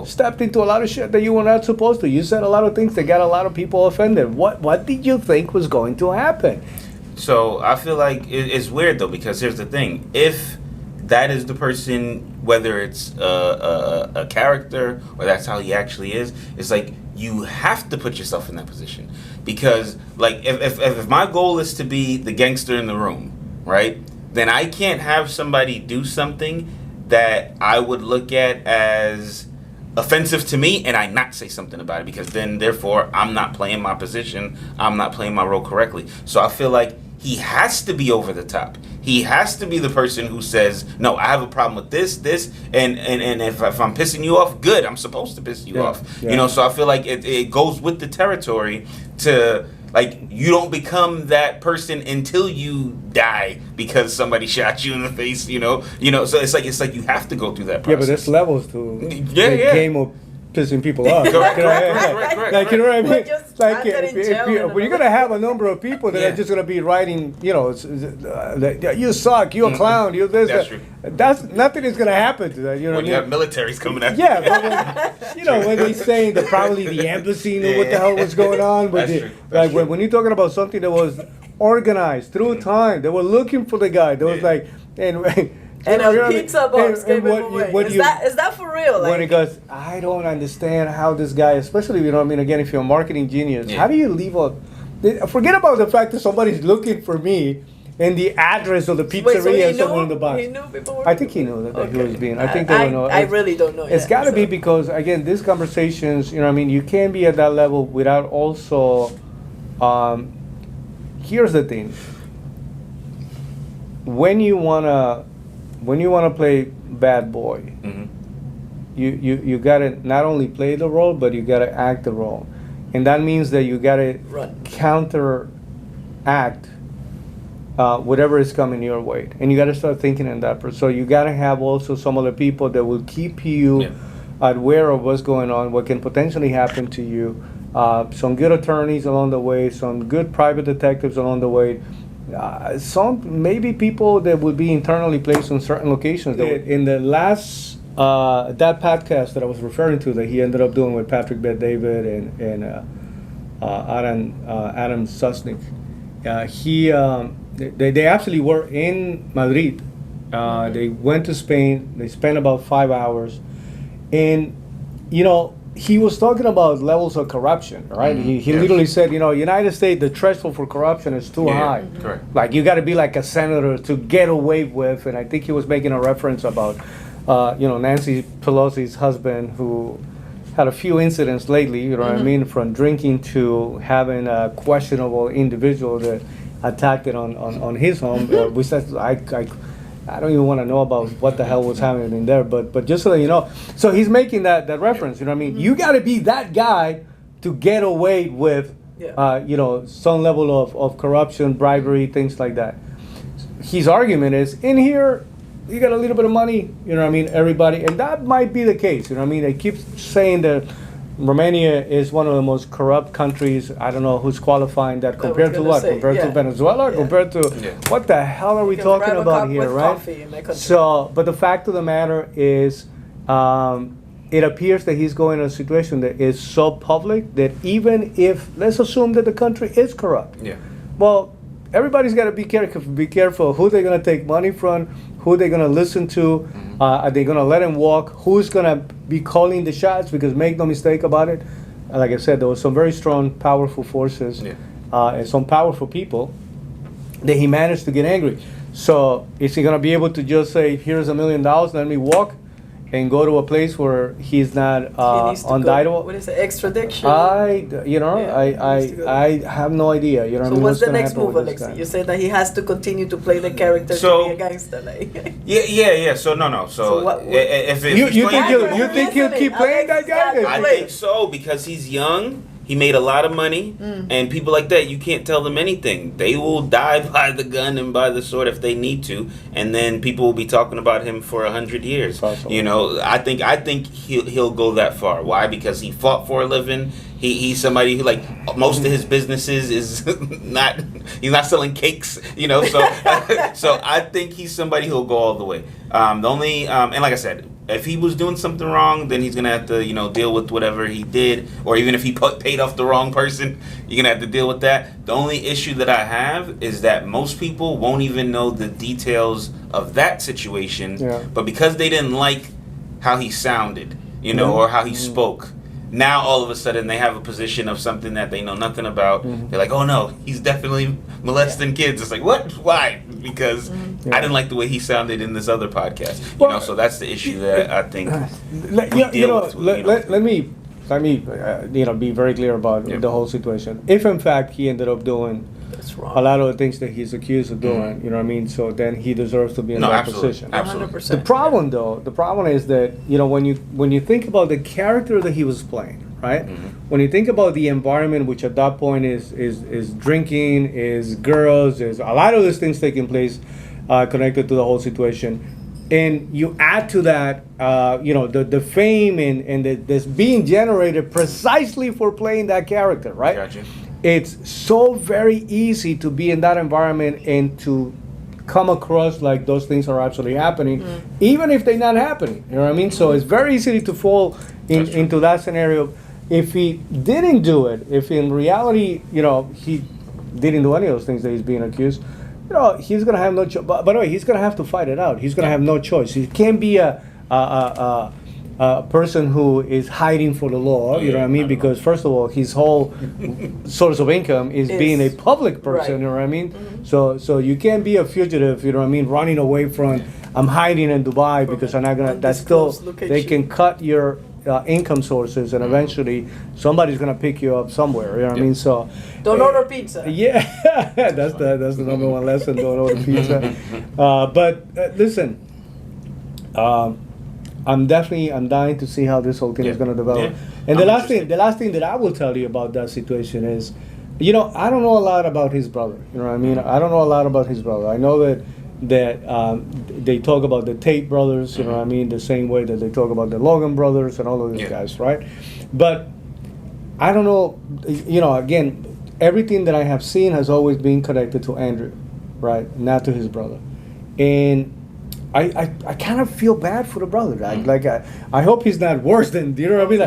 Speaker 1: stepped into a lot of shit that you were not supposed to. You said a lot of things that got a lot of people offended. What did you think was going to happen?
Speaker 3: So I feel like it's weird though, because here's the thing: if that is the person, whether it's a character or that's how he actually is, it's like you have to put yourself in that position. Because like if my goal is to be the gangster in the room, right? Then I can't have somebody do something that I would look at as offensive to me and I not say something about it, because then therefore I'm not playing my position, I'm not playing my role correctly. So I feel like he has to be over the top. He has to be the person who says, no, I have a problem with this, and if I'm pissing you off, good, I'm supposed to piss you off.
Speaker 1: Yeah.
Speaker 3: So I feel like it goes with the territory to, like, you don't become that person until you die because somebody shot you in the face, So it's like you have to go through that process.
Speaker 1: Yeah, but there's levels to the game of pissing people off.
Speaker 3: Correct.
Speaker 1: Like, you know what I mean?
Speaker 2: Just
Speaker 1: Like,
Speaker 2: landed in jail
Speaker 1: when you're gonna have a number of people that are just gonna be writing, you suck, you're a clown, you're this.
Speaker 3: That's true.
Speaker 1: That's nothing is gonna happen to that.
Speaker 3: When you have militaries coming at
Speaker 1: Yeah, but when they say that probably the embassy knew what the hell was going on, but
Speaker 3: That's true.
Speaker 1: when you're talking about something that was organized through time, they were looking for the guy. There was like
Speaker 2: And a pizza box gave him away. Is that for real?
Speaker 1: When he goes, I don't understand how this guy, especially, again, if you're a marketing genius, how do you leave forget about the fact that somebody's looking for me and the address of the pizzeria and someone in the box.
Speaker 2: He knew people were.
Speaker 1: I think he knew that he was being. I think they would know.
Speaker 2: I really don't know.
Speaker 1: It's got to be because, again, these conversations, you can't be at that level without also. Here's the thing. When you wanna play bad boy, you gotta not only play the role, but you gotta act the role, and that means that you gotta counteract whatever is coming your way, and you gotta start thinking in that. So you gotta have also some other people that will keep you aware of what's going on, what can potentially happen to you. Some good attorneys along the way, some good private detectives along the way. Some maybe people that would be internally placed in certain locations. In the last that podcast that I was referring to, that he ended up doing with Patrick Bet-David and Adam Susnick, they actually were in Madrid. They went to Spain. They spent about 5 hours, and he was talking about levels of corruption, right? He literally said, United States, the threshold for corruption is too high.
Speaker 3: Correct.
Speaker 1: Like, you got to be like a senator to get away with, and I think he was making a reference about, Nancy Pelosi's husband, who had a few incidents lately, from drinking to having a questionable individual that attacked it on his home. We said, I don't even want to know about what the hell was happening there, but just so that you know, so he's making that reference. You know what I mean? You got to be that guy to get away with, you know, some level of corruption, bribery, things like that. His argument is, in here, you got a little bit of money, you know what I mean, everybody, and that might be the case, you know what I mean? They keep saying that Romania is one of the most corrupt countries. I don't know who's qualifying that compared to what? Compared to Venezuela? Compared to, what the hell are we talking about here, right? So, but the fact of the matter is, it appears that he's going in a situation that is so public that even if, let's assume that the country is corrupt. Well, everybody's got to be careful who they're going to take money from, who they're going to listen to. Are they going to let him walk? Who's going to be calling the shots? Because make no mistake about it, like I said, there was some very strong, powerful forces and some powerful people that he managed to get angry. So is he going to be able to just say, here's $1 million, let me walk? And go to a place where he's not indictable.
Speaker 2: What is it, extradition?
Speaker 1: I have no idea. You know,
Speaker 2: so what's the next move, Alexi? You said that he has to continue to play the character to be a gangster. Like.
Speaker 3: Yeah. So no. So what, if
Speaker 1: you think he'll keep playing that guy?
Speaker 3: I think so, because he's young. He made a lot of money, and people like that, you can't tell them anything. They will die by the gun and by the sword if they need to, and then people will be talking about him for 100 years.
Speaker 1: Possible.
Speaker 3: You know, I think he'll go that far. Why? Because he fought for a living. He's somebody who, like, most of his businesses is he's not selling cakes, you know. So so I think he's somebody who'll go all the way. The only and like I said, if he was doing something wrong, then he's gonna have to, you know, deal with whatever he did, or even if he paid off the wrong person, you're gonna have to deal with that. The only issue that I have is that most people won't even know the details of that situation, but because they didn't like how he sounded, you know, or how he spoke. Now all of a sudden they have a position of something that they know nothing about. They're like, oh no, he's definitely molesting kids. It's like, what? Why? Because I didn't like the way he sounded in this other podcast. You know, so that's the issue that I think
Speaker 1: let me be very clear about the whole situation. If in fact he ended up doing a lot of the things that he's accused of doing, you know what I mean? So then he deserves to be in that position.
Speaker 3: Absolutely.
Speaker 1: The problem though, is that, you know, when you think about the character that he was playing, right? When you think about the environment, which at that point is drinking, is girls, is a lot of these things taking place connected to the whole situation. And you add to that, you know, the fame and this being generated precisely for playing that character, right?
Speaker 3: Gotcha.
Speaker 1: It's so very easy to be in that environment and to come across like those things are actually happening, even if they're not happening. You know what I mean? So it's very easy to fall into that scenario. If he didn't do it, if in reality, you know, he didn't do any of those things that he's being accused, you know, he's gonna have no choice. By the way, he's gonna have to fight it out. He's gonna have no choice. He can't be a person who is hiding for the law, you know what I mean? Because first of all, his whole source of income is being a public person, you know what I mean? So you can't be a fugitive, you know what I mean, running away from, I'm hiding in Dubai because I'm not gonna, that's still, they can cut your income sources and eventually somebody's gonna pick you up somewhere, you know what I mean? So
Speaker 2: don't order pizza.
Speaker 1: Yeah, that's the number one lesson, don't order pizza. But listen, I'm dying to see how this whole thing is going to develop. And the last thing that I will tell you about that situation is, you know, I don't know a lot about his brother. You know what I mean? I don't know a lot about his brother. I know that they talk about the Tate brothers. You know what I mean? The same way that they talk about the Logan brothers and all of these guys, right? But I don't know. You know, again, everything that I have seen has always been connected to Andrew, right? Not to his brother, and I kind of feel bad for the brother. I hope he's not worse than, you know what I mean?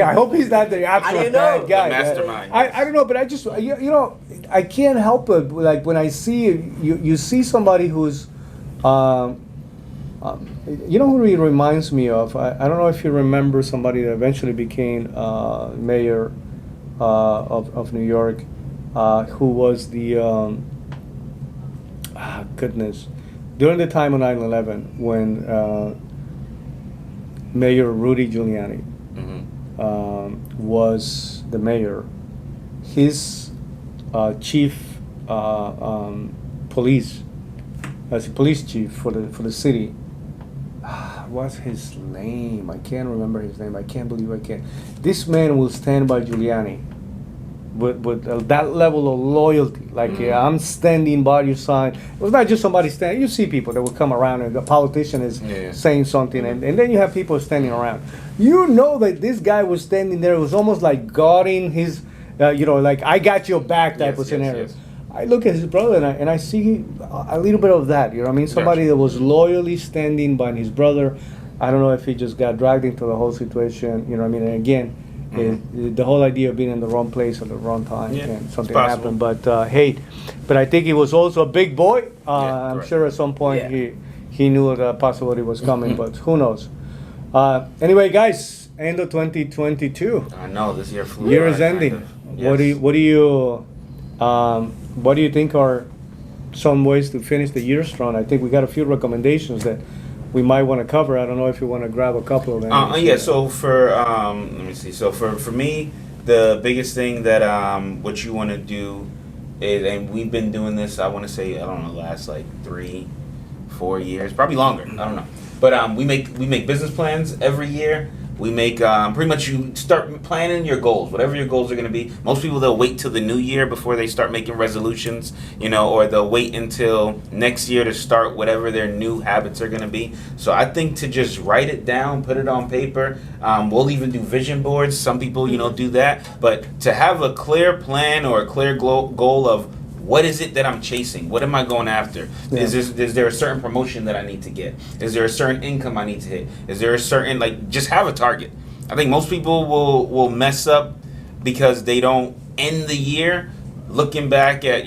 Speaker 1: I hope he's not the absolute bad guy.
Speaker 3: The mastermind.
Speaker 1: I don't know, but I just, you know, I can't help it. Like when I see, you see somebody who's, you know who he reminds me of? I don't know if you remember somebody that eventually became mayor of New York, who was the, goodness. During the time of 9/11, when Mayor Rudy Giuliani was the mayor, his chief police as a police chief for the city. What's his name? I can't remember his name. I can't believe I can't. This man will stand by Giuliani with that level of loyalty. Like, I'm standing by your side. It was not just somebody standing. You see people that will come around and the politician is saying something, and then you have people standing around. You know that this guy was standing there. It was almost like guarding his, like, I got your back type of scenario. Yes. I look at his brother and I see a little bit of that. You know what I mean? Somebody that was loyally standing by his brother. I don't know if he just got dragged into the whole situation. You know what I mean? And again, the whole idea of being in the wrong place at the wrong time and something happened. But but I think he was also a big boy. I'm sure at some point he knew the possibility was coming, but who knows? Anyway, guys, end of 2022.
Speaker 3: I know this year flew.
Speaker 1: Year is ending. Yes. What do you think are some ways to finish the year strong? I think we got a few recommendations that we might want to cover. I don't know if you want to grab a couple of them.
Speaker 3: So for let me see. So for me, the biggest thing that what you want to do is, and we've been doing this, I want to say, I don't know, last like 3-4 years, probably longer. I don't know. But we make business plans every year. We make pretty much, you start planning your goals, whatever your goals are going to be. Most people, they'll wait till the new year before they start making resolutions, or they'll wait until next year to start whatever their new habits are going to be. So I think to just write it down, put it on paper. We'll even do vision boards. Some people, do that. But to have a clear plan or a clear goal of what is it that I'm chasing? What am I going after? Yeah. Is there a certain promotion that I need to get? Is there a certain income I need to hit? Is there a certain, just have a target. I think most people will mess up because they don't end the year looking back at,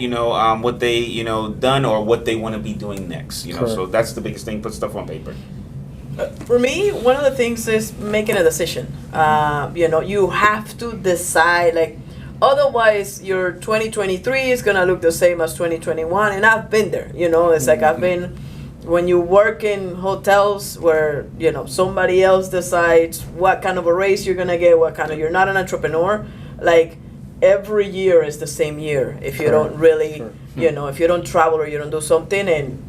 Speaker 3: what they, done or what they want to be doing next. So that's the biggest thing, put stuff on paper.
Speaker 2: For me, one of the things is making a decision. You have to decide, otherwise, your 2023 is going to look the same as 2021. And I've been there, it's like I've been, when you work in hotels where, somebody else decides what kind of a raise you're going to get, you're not an entrepreneur. Every year is the same year if you don't really, if you don't travel or you don't do something. And,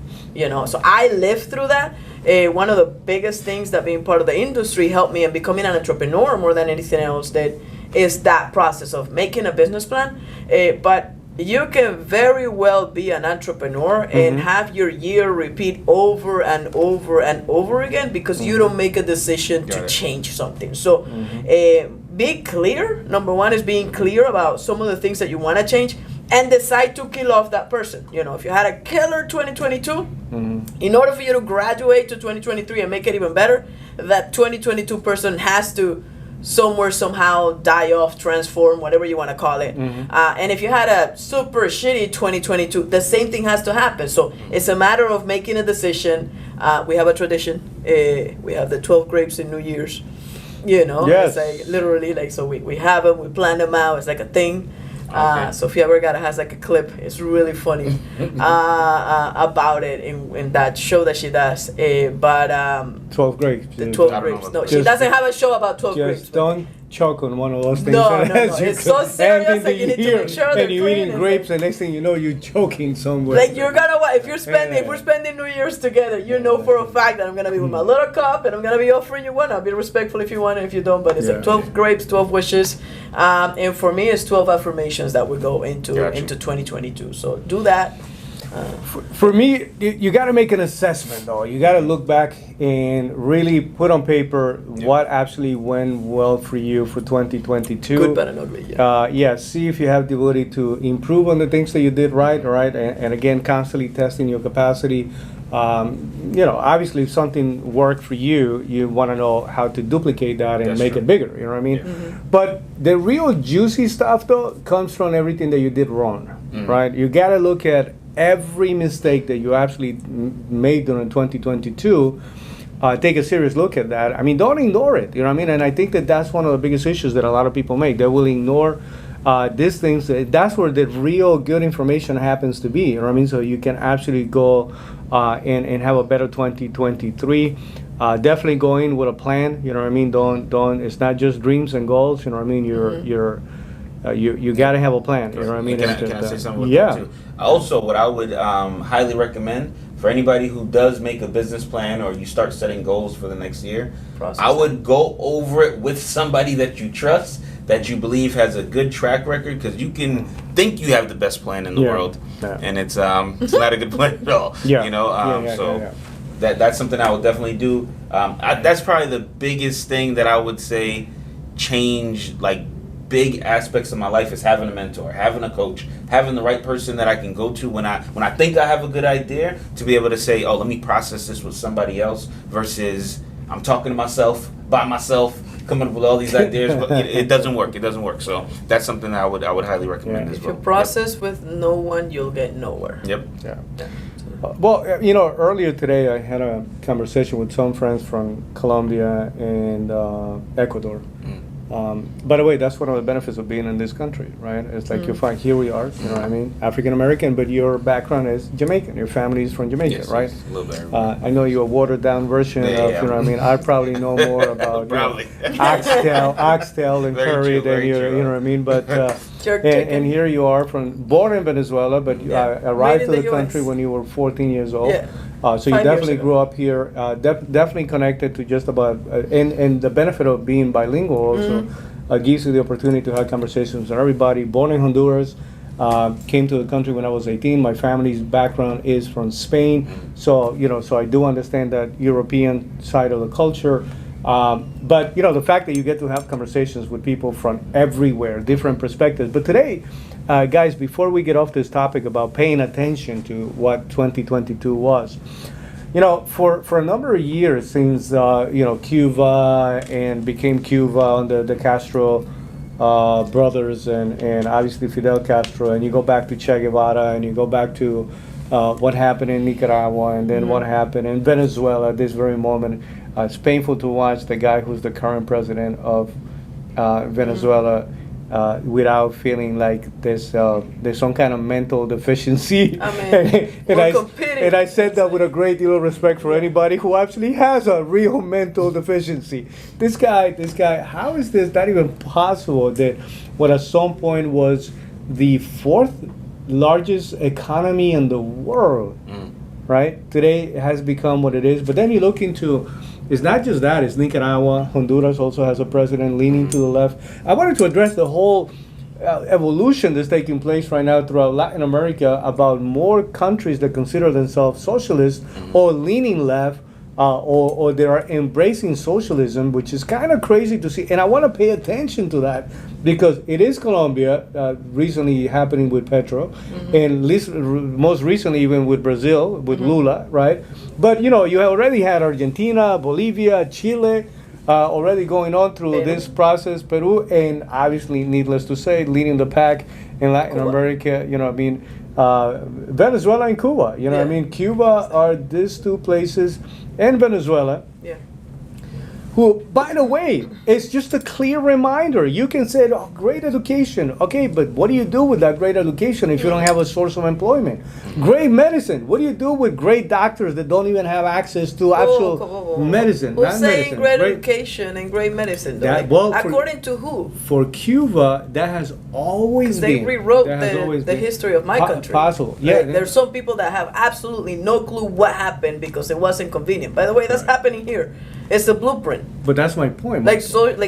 Speaker 2: so I lived through that. One of the biggest things that being part of the industry helped me in becoming an entrepreneur more than anything else is that process of making a business plan. But you can very well be an entrepreneur and have your year repeat over and over and over again because you don't make a decision to change something. So be clear. Number one is being clear about some of the things that you want to change and decide to kill off that person. If you had a killer 2022, in order for you to graduate to 2023 and make it even better, that 2022 person has to somehow die off, transform, whatever you want to call it. And if you had a super shitty 2022, the same thing has to happen. So it's a matter of making a decision. We have a tradition. We have the 12 grapes in New Year's.
Speaker 1: Yes.
Speaker 2: It's literally so we have them, we plan them out. It's like a thing. Sofia Vergara has a clip. It's really funny about it in that show that she does.
Speaker 1: 12 grapes.
Speaker 2: The 12 grapes. No, she doesn't have a show about 12 grapes.
Speaker 1: Just don't choke on one of those things.
Speaker 2: No. It's so serious that you need to make sure
Speaker 1: and you're eating grapes, and next thing you know, you're choking somewhere.
Speaker 2: You're gonna if we're spending New Year's together, for a fact that I'm gonna be with my little cup and I'm gonna be offering you one. I'll be respectful if you want and if you don't, but it's 12 grapes, 12 wishes, and for me it's 12 affirmations that would go into 2022. So do that.
Speaker 1: For me, you got to make an assessment, though. You got to look back and really put on paper what actually went well for you for 2022.
Speaker 2: Good, bad, and ugly.
Speaker 1: See if you have the ability to improve on the things that you did right, and again, constantly testing your capacity. Obviously, if something worked for you, you want to know how to duplicate that and make it bigger. You know what I mean? But the real juicy stuff, though, comes from everything that you did wrong, right? You got to look at every mistake that you actually made during 2022, take a serious look at that. I mean, don't ignore it, you know what I mean? And I think that's one of the biggest issues that a lot of people make. They will ignore these things. That's where the real good information happens to be, you know what I mean? So you can actually go and have a better 2023. Definitely go in with a plan, you know what I mean? Don't. It's not just dreams and goals, you know what I mean? You got to have a plan, you know what I mean?
Speaker 3: Can I say something with that too? Also, what I would highly recommend, for anybody who does make a business plan or you start setting goals for the next year,
Speaker 2: Process
Speaker 3: I would go over it with somebody that you trust, that you believe has a good track record, because you can think you have the best plan in the world, and it's not a good plan at all. That's something I would definitely do. That's probably the biggest thing that I would say change, like, big aspects of my life, is having a mentor, having a coach, having the right person that I can go to when I think I have a good idea, to be able to say, oh, let me process this with somebody else, versus I'm talking to myself, by myself, coming up with all these ideas, but it doesn't work. It doesn't work. So that's something that I would highly recommend as well.
Speaker 2: If you process with no one, you'll get nowhere.
Speaker 3: Yep.
Speaker 1: Yeah. Well, earlier today I had a conversation with some friends from Colombia and Ecuador. By the way, that's one of the benefits of being in this country, right? It's like you find, here we are, you know what I mean, African American, but your background is Jamaican. Your family is from Jamaica, right?
Speaker 3: Yes, a little bit.
Speaker 1: I know you're a watered down version of, you know what I mean. I probably know more about oxtail and curry than you know what I mean. But and here you are, born in Venezuela, but you arrived to the country when you were 14 years old.
Speaker 2: Yeah.
Speaker 1: So you definitely grew up here, definitely connected to just about, and the benefit of being bilingual also gives you the opportunity to have conversations with everybody. Born in Honduras, came to the country when I was 18. My family's background is from Spain, so I do understand that European side of the culture. But the fact that you get to have conversations with people from everywhere, different perspectives. But today, guys, before we get off this topic about paying attention to what 2022 was, for a number of years since Cuba and became Cuba under the Castro brothers and obviously Fidel Castro, and you go back to Che Guevara, and you go back to what happened in Nicaragua, and then what happened in Venezuela at this very moment. It's painful to watch the guy who's the current president of Venezuela without feeling like there's some kind of mental deficiency.
Speaker 2: I mean,
Speaker 1: and I said that with a great deal of respect for anybody who actually has a real mental deficiency. This guy, how is this not even possible that what at some point was the fourth largest economy in the world, right? Today it has become what it is. But then you look into, it's not just that, it's Nicaragua. Honduras also has a president leaning to the left. I wanted to address the whole evolution that's taking place right now throughout Latin America about more countries that consider themselves socialist or leaning left, or they are embracing socialism, which is kind of crazy to see. And I want to pay attention to that because it is Colombia, recently happening with Petro, and most recently even with Brazil, with Lula, right? But you already had Argentina, Bolivia, Chile, already going on through this process, Peru, and obviously, needless to say, leading the pack in Latin America, Venezuela and Cuba, Cuba are these two places, and Venezuela, who, by the way, it's just a clear reminder. You can say, oh, great education. Okay, but what do you do with that great education if you don't have a source of employment? Great medicine. What do you do with great doctors that don't even have access to actual medicine?
Speaker 2: Who's saying great education and great medicine? According to who?
Speaker 1: For Cuba, that has always been.
Speaker 2: They rewrote the history of my country.
Speaker 1: Possible.
Speaker 2: Yeah. There's some people that have absolutely no clue what happened because it wasn't convenient. By the way, that's happening here. It's a blueprint.
Speaker 1: But that's my point.
Speaker 2: Like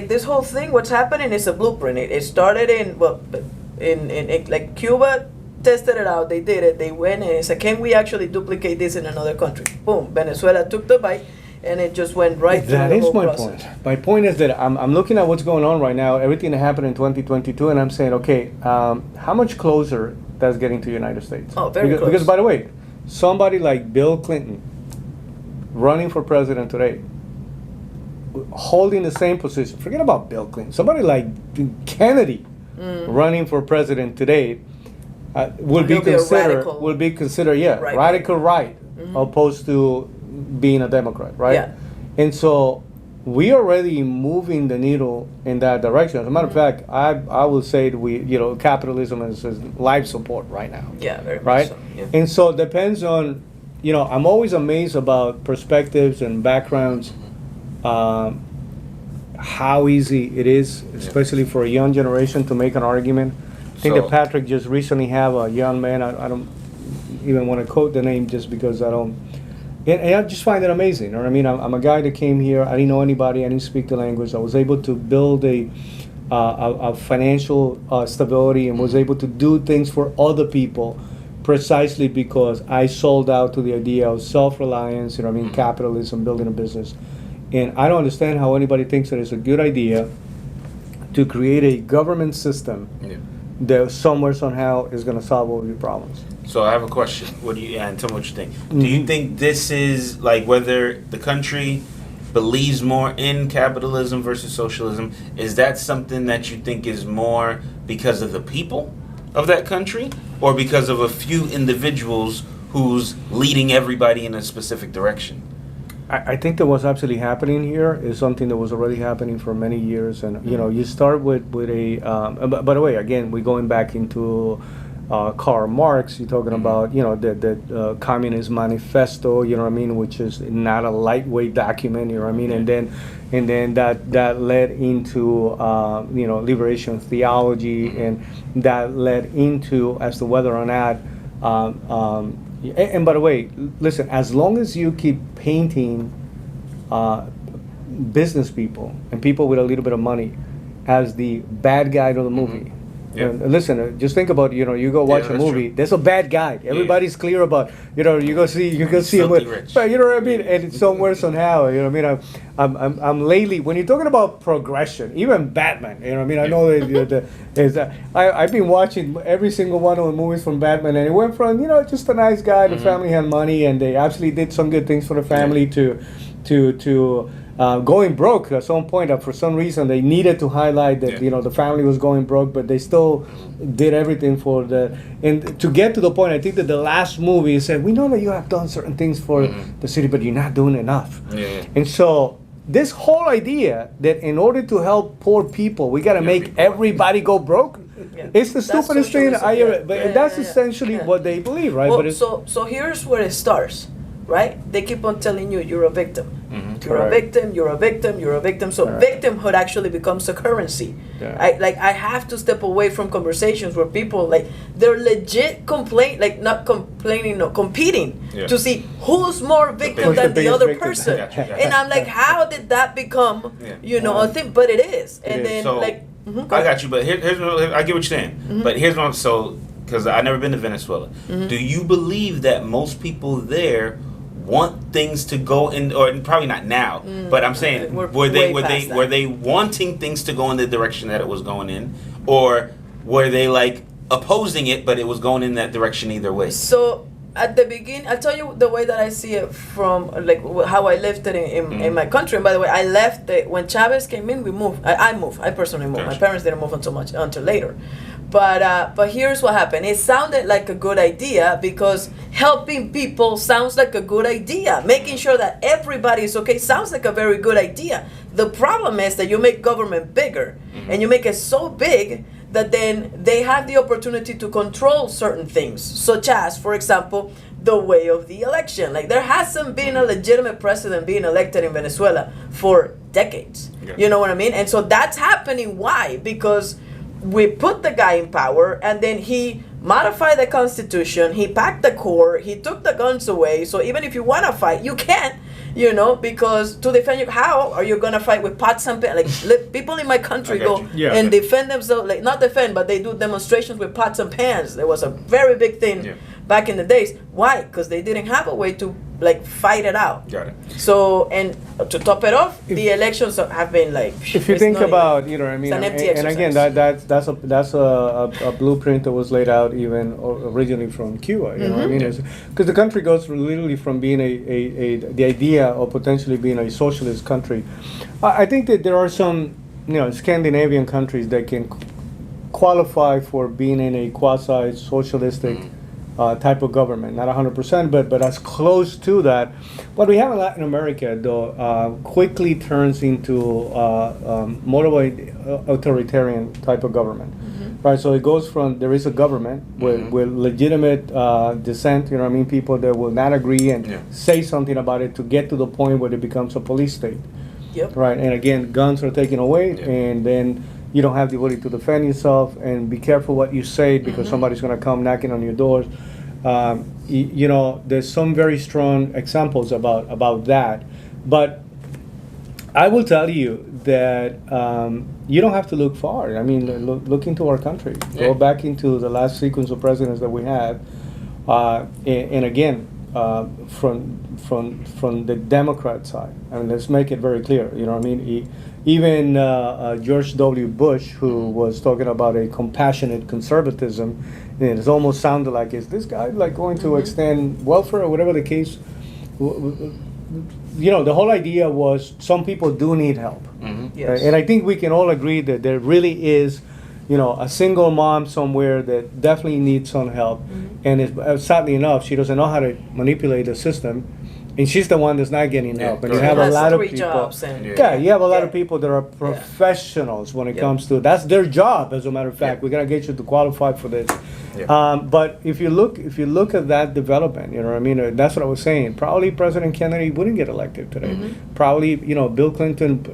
Speaker 2: this whole thing, what's happening is a blueprint. It started in Cuba tested it out. They did it. They went and said, "Can we actually duplicate this in another country?" Boom. Venezuela took the bite, and it just went right through the whole process.
Speaker 1: That is my point. My point is that I'm looking at what's going on right now, everything that happened in 2022, and I'm saying, okay, how much closer that's getting to the United States?
Speaker 2: Oh, very close.
Speaker 1: Because by the way, somebody like Bill Clinton running for president today, holding the same position. Forget about Bill Clinton. Somebody like Kennedy running for president today would be considered radical right, opposed to being a Democrat, right?
Speaker 2: Yeah.
Speaker 1: And so we already moving the needle in that direction. As a matter of fact, I will say that capitalism is life support right now.
Speaker 2: Yeah, very
Speaker 1: right.
Speaker 2: much so. Yeah.
Speaker 1: And so it depends on, I'm always amazed about perspectives and backgrounds. How easy it is, especially for a young generation, to make an argument. I think that Patrick just recently have a young man. I don't even want to quote the name just because I don't. And I just find it amazing. You know what I mean? I'm a guy that came here. I didn't know anybody. I didn't speak the language. I was able to build a financial stability and was able to do things for other people precisely because I sold out to the idea of self-reliance, you know what I mean, capitalism, building a business. And I don't understand how anybody thinks that it's a good idea to create a government system that somewhere, somehow is going to solve all of your problems.
Speaker 3: So I have a question. What do you, and tell me what you think. Do you think this is like whether the country believes more in capitalism versus socialism? Is that something that you think is more because of the people of that country or because of a few individuals who's leading everybody in a specific direction?
Speaker 1: I think that what's actually happening here is something that was already happening for many years. And, you know, you start with a, by the way, again, we're going back into Karl Marx. You're talking about, you know, the Communist Manifesto, you know what I mean, which is not a lightweight document, you know what I mean, and then that led into, you know, liberation theology, and that led into as to whether or not, and by the way, listen, as long as you keep painting business people and people with a little bit of money as the bad guy of the movie. And listen, just think about, you know, you go watch a movie, true. There's a bad guy. Everybody's clear about, you know, you go see him with, but you know what I mean? And it's somewhere, somehow, you know what I mean? I'm lately, when you're talking about progression, even Batman, you know what I mean? I know I've been watching every single one of the movies from Batman, and it went from, you know, just a nice guy, the family had money, and they actually did some good things for the family to going broke at some point. For some reason, they needed to highlight that, you know, the family was going broke, but they still did everything for and to get to the point, I think that the last movie said, we know that you have done certain things for the city, but you're not doing enough. And so this whole idea that in order to help poor people, we got to make everybody go broke. It's the stupidest thing I ever, but that's essentially what they believe, right?
Speaker 2: Well, so here's where it starts, right? They keep on telling you you're a victim. You're a victim, you're a victim, you're a victim. So victimhood actually becomes a currency. I have to step away from conversations where people, like, they're legit competing to see who's more victim than the other person. Gotcha. And I'm like, how did that become, you know, a thing? But it is. And then, so,
Speaker 3: I got you, but here's what, I get what you're saying. But here's what, because I've never been to Venezuela. Do you believe that most people there want things to go in, or probably not now, but I'm saying, were they wanting things to go in the direction that it was going in, or were they like opposing it, but it was going in that direction either way?
Speaker 2: So at the beginning, I'll tell you the way that I see it from like how I lived it in my country. And by the way, I left when Chavez came in. We moved. I moved. I personally moved. Gotcha. My parents didn't move until later. But here's what happened. It sounded like a good idea because helping people sounds like a good idea. Making sure that everybody is okay sounds like a very good idea. The problem is that you make government bigger, and you make it so big that then they have the opportunity to control certain things, such as, for example, the way of the election. Like, there hasn't been a legitimate president being elected in Venezuela for decades. You know what I mean? And so that's happening. Why? Because we put the guy in power, and then he modified the constitution, he packed the court, he took the guns away. So even if you want to fight, you can't, you know, because to defend you, how are you going to fight with pots and pans? Like, people in my country go and defend themselves, like, not defend, but they do demonstrations with pots and pans. There was a very big thing back in the days. Why? Because they didn't have a way to, like, fight it out. Got it. So, and to top it off, the elections have been like.
Speaker 1: If you think about, you know what I mean, and again, that's a blueprint that was laid out even originally from Cuba. You know what I mean? Because the country goes literally from being the idea of potentially being a socialist country. I think that there are some, you know, Scandinavian countries that can qualify for being in a quasi-socialistic type of government, not 100%, but as close to that. What we have in Latin America, though, quickly turns into more of an authoritarian type of government, right? So it goes from, there is a government with legitimate dissent, you know what I mean, people that will not agree and say something about it to get to the point where it becomes a police state, right? And again, guns are taken away, and then you don't have the ability to defend yourself, and be careful what you say because somebody's going to come knocking on your doors. You know, there's some very strong examples about that. But I will tell you that you don't have to look far. I mean, look into our country.
Speaker 3: Yeah.
Speaker 1: Go back into the last sequence of presidents that we had, and again, from the Democrat side. I mean, let's make it very clear. You know what I mean? Even George W. Bush, who was talking about a compassionate conservatism, and it almost sounded like, is this guy like going to extend welfare or whatever the case? You know, the whole idea was some people do need help.
Speaker 2: Yes.
Speaker 1: And I think we can all agree that there really is, you know, a single mom somewhere that definitely needs some help. And sadly enough, she doesn't know how to manipulate the system. And she's the one that's not getting help. And you have a lot of people.
Speaker 2: Jobs and
Speaker 1: You have a lot of people that are professionals when it comes to, that's their job, as a matter of fact. We're gonna get you to qualify for this. But if you look at that development, you know what I mean? That's what I was saying. Probably President Kennedy wouldn't get elected today. Probably, you know, Bill Clinton,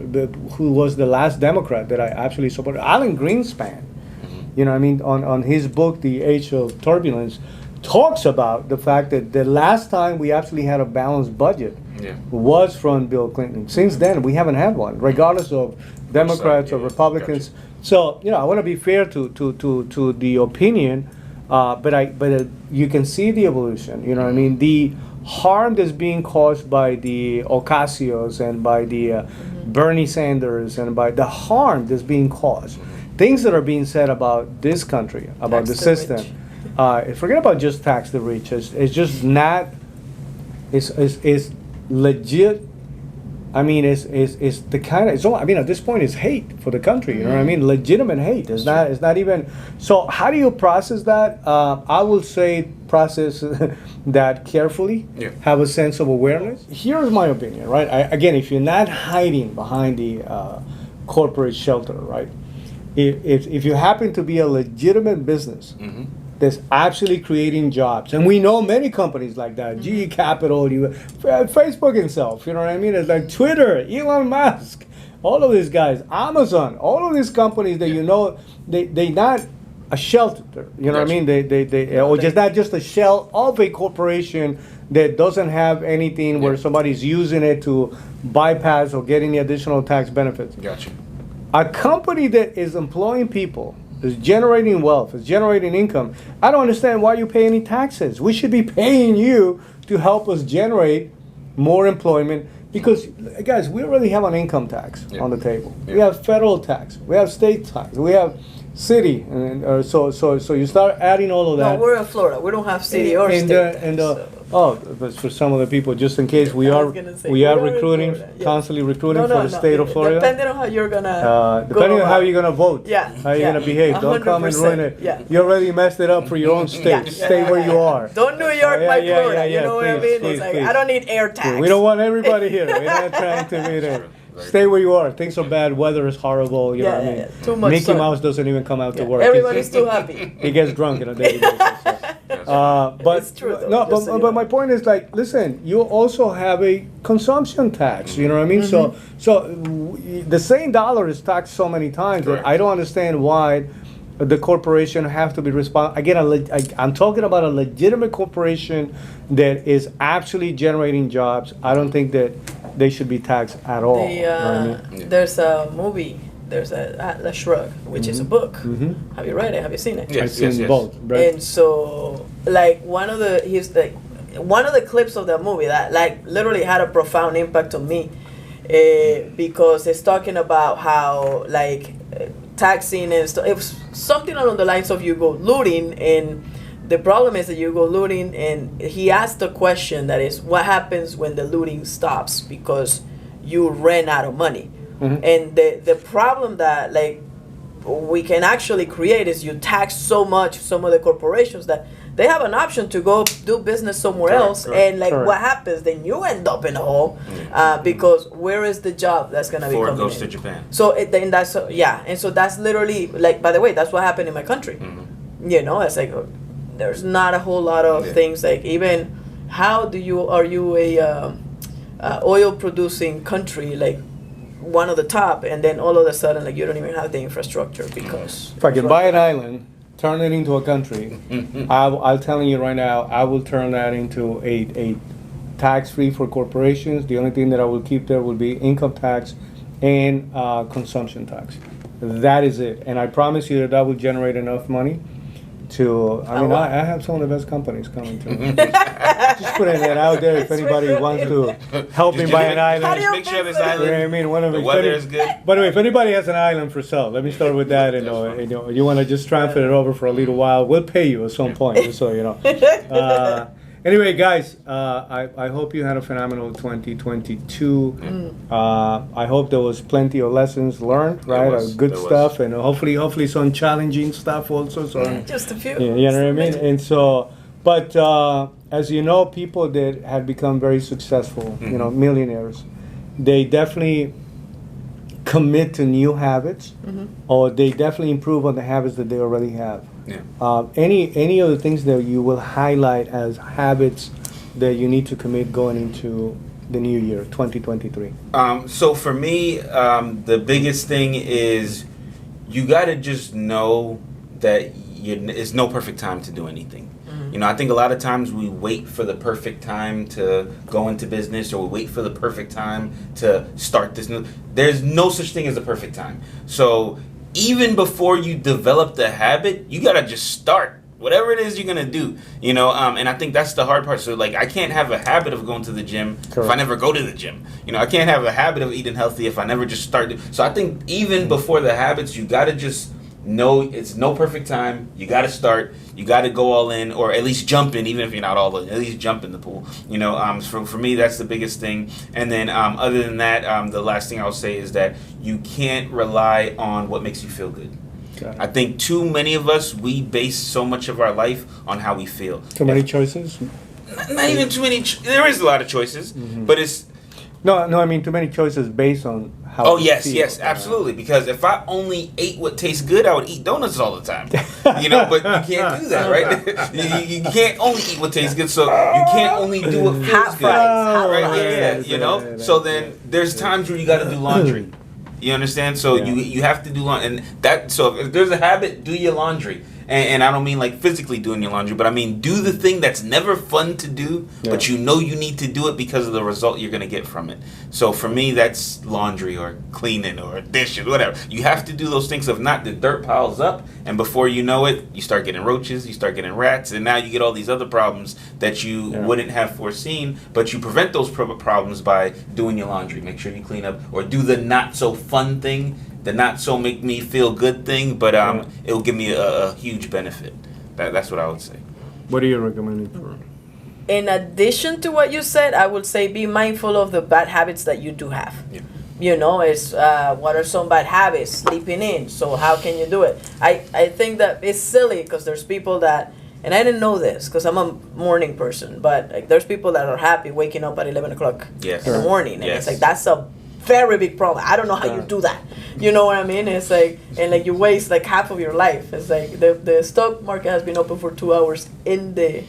Speaker 1: who was the last Democrat that I actually supported, Alan Greenspan, you know what I mean, on his book, The Age of Turbulence, talks about the fact that the last time we actually had a balanced budget was from Bill Clinton. Since then, we haven't had one, regardless of Democrats or Republicans.
Speaker 3: Gotcha.
Speaker 1: So, you know, I want to be fair to the opinion, but you can see the evolution. You know what I mean? The harm that's being caused by the Ocasios and by the Bernie Sanders and by the harm that's being caused, things that are being said about this country, about
Speaker 2: Tax
Speaker 1: the
Speaker 2: the
Speaker 1: system.
Speaker 2: rich.
Speaker 1: Forget about just tax the rich. It's just not. It's legit. I mean, it's the kind of. It's all, I mean, at this point, it's hate for the country. You know what I mean? Legitimate hate. It's not. It's not even. So, how do you process that? I will say process that carefully. Have a sense of awareness. Here's my opinion. Right. Again, if you're not hiding behind the corporate shelter, right? If you happen to be a legitimate business. That's actually creating jobs. And we know many companies like that. GE Capital, Facebook himself, you know what I mean? It's like Twitter, Elon Musk, all of these guys, Amazon, all of these companies that you know, they not a shelter, you know what I mean? Or just not just a shell of a corporation that doesn't have anything where somebody's using it to bypass or get any additional tax benefits.
Speaker 3: Gotcha.
Speaker 1: A company that is employing people, is generating wealth, is generating income. I don't understand why you pay any taxes. We should be paying you to help us generate more employment because, guys, we already have an income tax on the table. We have federal tax. We have state tax. We have city. And so you start adding all of that.
Speaker 2: No, we're in Florida. We don't have city or state tax.
Speaker 1: But for some of the people, just in case, we are recruiting, constantly recruiting for the state of Florida.
Speaker 2: Depending on how you're gonna
Speaker 1: depending on how you're gonna vote, how you're gonna behave. Don't come and ruin it. You already messed it up for your own state. Stay where you are.
Speaker 2: Don't New York, my Florida. You know what I mean? It's like I don't need air tax.
Speaker 1: We don't want everybody here. We're not trying to be there. Stay where you are. Things are bad. Weather is horrible. You know what I mean?
Speaker 2: Too much
Speaker 1: Mickey
Speaker 2: sun.
Speaker 1: Mouse doesn't even come out to work.
Speaker 2: Everybody's too happy.
Speaker 1: He gets drunk on a daily basis. But
Speaker 2: It's true, though,
Speaker 1: no,
Speaker 2: just so you
Speaker 1: but
Speaker 2: know.
Speaker 1: my point is like, listen, you also have a consumption tax. You know what I mean? The same dollar is taxed so many times that I don't understand why the corporation have to be responsible. Again, I'm talking about a legitimate corporation that is actually generating jobs. I don't think that they should be taxed at all. You know what I mean?
Speaker 2: There's a movie. There's a Atlas Shrugged, which is a book. Have you read it? Have you seen it?
Speaker 1: I've seen both. Right?
Speaker 2: And so, like one of the clips of that movie that like literally had a profound impact on me, because it's talking about how like taxing and stuff. It was something along the lines of you go looting, and the problem is that you go looting, and he asked a question that is, what happens when the looting stops because you ran out of money? And the problem that like we can actually create is you tax so much some of the corporations that they have an option to go do business somewhere else, and like what happens, then you end up in a hole because where is the job that's gonna be coming in?
Speaker 3: Ford goes to Japan.
Speaker 2: So then that's and so that's literally like, by the way, that's what happened in my country. You know, it's like there's not a whole lot of things like, even how are you a oil producing country, like one of the top, and then all of a sudden like you don't even have the infrastructure because
Speaker 1: if I can buy an island turn it into a country, I'm telling you right now, I will turn that into a tax-free for corporations. The only thing that I will keep there will be income tax and consumption tax. That is it. And I promise you that will generate enough money to, I have some of the best companies coming to me. Just putting that out there if anybody wants to help me buy an island.
Speaker 3: Just make sure this island, the weather is good.
Speaker 1: By the way, if anybody has an island for sale, let me start with that. And you want to just transfer it over for a little while, we'll pay you at some point, just so you know. Anyway, guys, I hope you had a phenomenal 2022. I hope there was plenty of lessons learned, right? Good stuff, and hopefully some challenging stuff also. So
Speaker 2: just a few.
Speaker 1: You know what I mean? And so, but as you know, people that have become very successful, millionaires, they definitely commit to new habits, or they definitely improve on the habits that they already have.
Speaker 3: Yeah.
Speaker 1: Any of the things that you will highlight as habits that you need to commit going into the new year, 2023?
Speaker 3: So for me, the biggest thing is you got to just know that it's no perfect time to do anything. I think a lot of times we wait for the perfect time to go into business, or we wait for the perfect time to start this new. There's no such thing as a perfect time. So even before you develop the habit, you gotta just start whatever it is you're gonna do. And I think that's the hard part. So like, I can't have a habit of going to the gym if I never go to the gym. I can't have a habit of eating healthy if I never just start. So I think even before the habits, you gotta just know it's no perfect time. You gotta start. You gotta go all in, or at least jump in, even if you're not all in. At least jump in the pool. For me, that's the biggest thing. And then other than that, the last thing I'll say is that you can't rely on what makes you feel good. Okay. I think too many of us, we base so much of our life on how we feel.
Speaker 1: Too many choices?
Speaker 3: Not even too many. There is a lot of choices, but it's.
Speaker 1: No, I mean too many choices based on how.
Speaker 3: Oh yes, absolutely. Because if I only ate what tastes good, I would eat donuts all the time. But you can't do that, right? you can't only eat what tastes good, so you can't only do what feels good. Right? Yeah. So then there's times where you got to do laundry. You understand? So you have to do laundry, and that. So if there's a habit, do your laundry. And I don't mean like physically doing your laundry, but I mean do the thing that's never fun to do, but you need to do it because of the result you're going to get from it. So for me, that's laundry or cleaning or dishes, whatever. You have to do those things. If not, the dirt piles up, and before you know it, you start getting roaches, you start getting rats, and now you get all these other problems that you wouldn't have foreseen, but you prevent those problems by doing your laundry. Make sure you clean up, or do the not so fun thing, the not so make me feel good thing, but it will give me a huge benefit. That's what I would say.
Speaker 1: What are you recommending for?
Speaker 2: In addition to what you said, I would say be mindful of the bad habits that you do have. It's what are some bad habits? Sleeping in. So how can you do it? I think that it's silly because there's people that, and I didn't know this because I'm a morning person, but like, there's people that are happy waking up at 11 o'clock in the morning. And it's like, that's a very big problem. I don't know how you do that. You know what I mean? It's like, and like you waste like half of your life. It's like the stock market has been open for 2 hours in the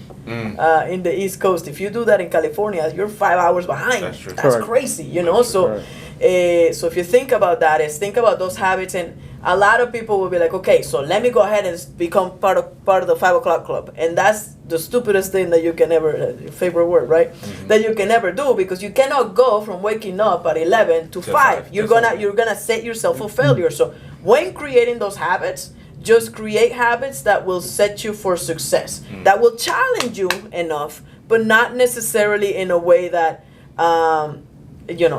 Speaker 2: East Coast. If you do that in California, you're 5 hours behind.
Speaker 3: That's true.
Speaker 2: That's crazy, So if you think about that, think about those habits, and a lot of people will be like, okay, so let me go ahead and become part of the 5 o'clock club, and that's the stupidest thing that you can ever, favorite word, right? That you can ever do, because you cannot go from waking up at 11 to 5. You're gonna set yourself for failure. So when creating those habits, just create habits that will set you for success, that will challenge you enough, but not necessarily in a way that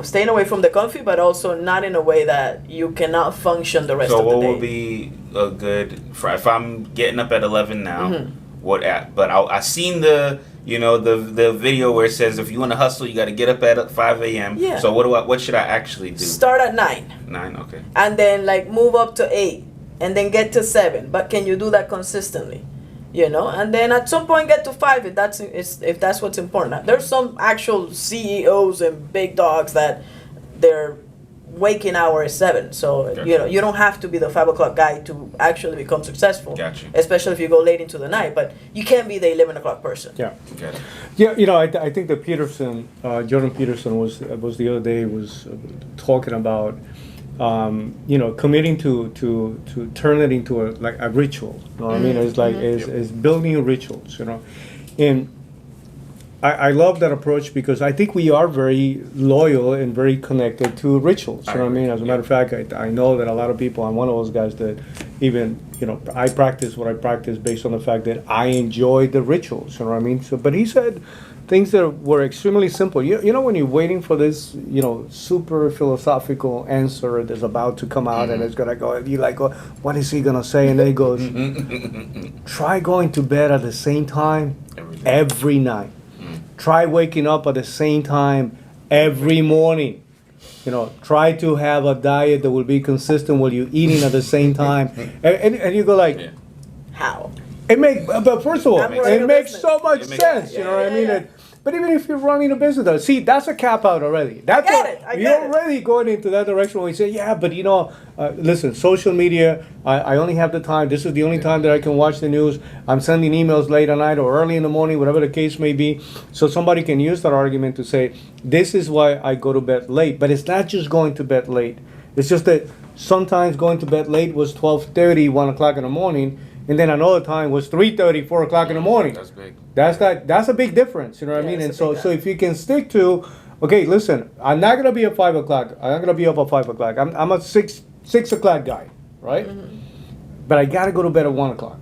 Speaker 2: staying away from the comfy, but also not in a way that you cannot function the rest of the day.
Speaker 3: So what would be a good, if I'm getting up at 11 now, but I seen the video where it says if you want to hustle, you got to get up at 5 a.m.
Speaker 2: Yeah.
Speaker 3: So what should I actually do?
Speaker 2: Start at 9.
Speaker 3: 9, okay.
Speaker 2: And then like move up to 8, and then get to 7. But can you do that consistently? And then at some point get to 5 if that's what's important. There's some actual CEOs and big dogs that their waking hour is 7. So
Speaker 3: Gotcha.
Speaker 2: You don't have to be the 5 o'clock guy to actually become successful.
Speaker 3: Gotcha.
Speaker 2: Especially if you go late into the night. But you can't be the 11 o'clock person.
Speaker 1: Yeah.
Speaker 3: Okay.
Speaker 1: Yeah. I think that Jordan Peterson was the other day was talking about committing to turn it into a ritual. You know what I mean? It's like is building rituals. And I love that approach because I think we are very loyal and very connected to rituals. You know what I mean? As a matter of fact, I know that a lot of people, I'm one of those guys that even, I practice what I practice based on the fact that I enjoy the rituals. You know what I mean? So, but he said things that were extremely simple. You know when you're waiting for this, super philosophical answer that's about to come out and it's going to go, and you're like, oh, what is he going to say? And then he goes, try going to bed at the same time every night. Try waking up at the same time every morning. Try to have a diet that will be consistent while you're eating at the same time. And you go like,
Speaker 2: how?
Speaker 1: But first of all, it makes so much sense.
Speaker 2: Yeah,
Speaker 1: you know what I mean?
Speaker 2: yeah.
Speaker 1: But even if you're running a business, see, that's a cap out already.
Speaker 2: I get it.
Speaker 1: You're already going into that direction where you say, yeah, but listen, social media, I only have the time. This is the only time that I can watch the news. I'm sending emails late at night or early in the morning, whatever the case may be. So somebody can use that argument to say, this is why I go to bed late. But it's not just going to bed late. It's just that sometimes going to bed late was 12:30, 1 o'clock in the morning. And then another time was 3:30, 4 o'clock in the morning.
Speaker 3: That's big.
Speaker 1: That's a big difference, you know what I mean? And so if you can stick to, okay, listen, I'm not gonna be at 5 o'clock. I'm not gonna be up at 5 o'clock. I'm a 6 o'clock guy, right? But I gotta go to bed at 1 o'clock.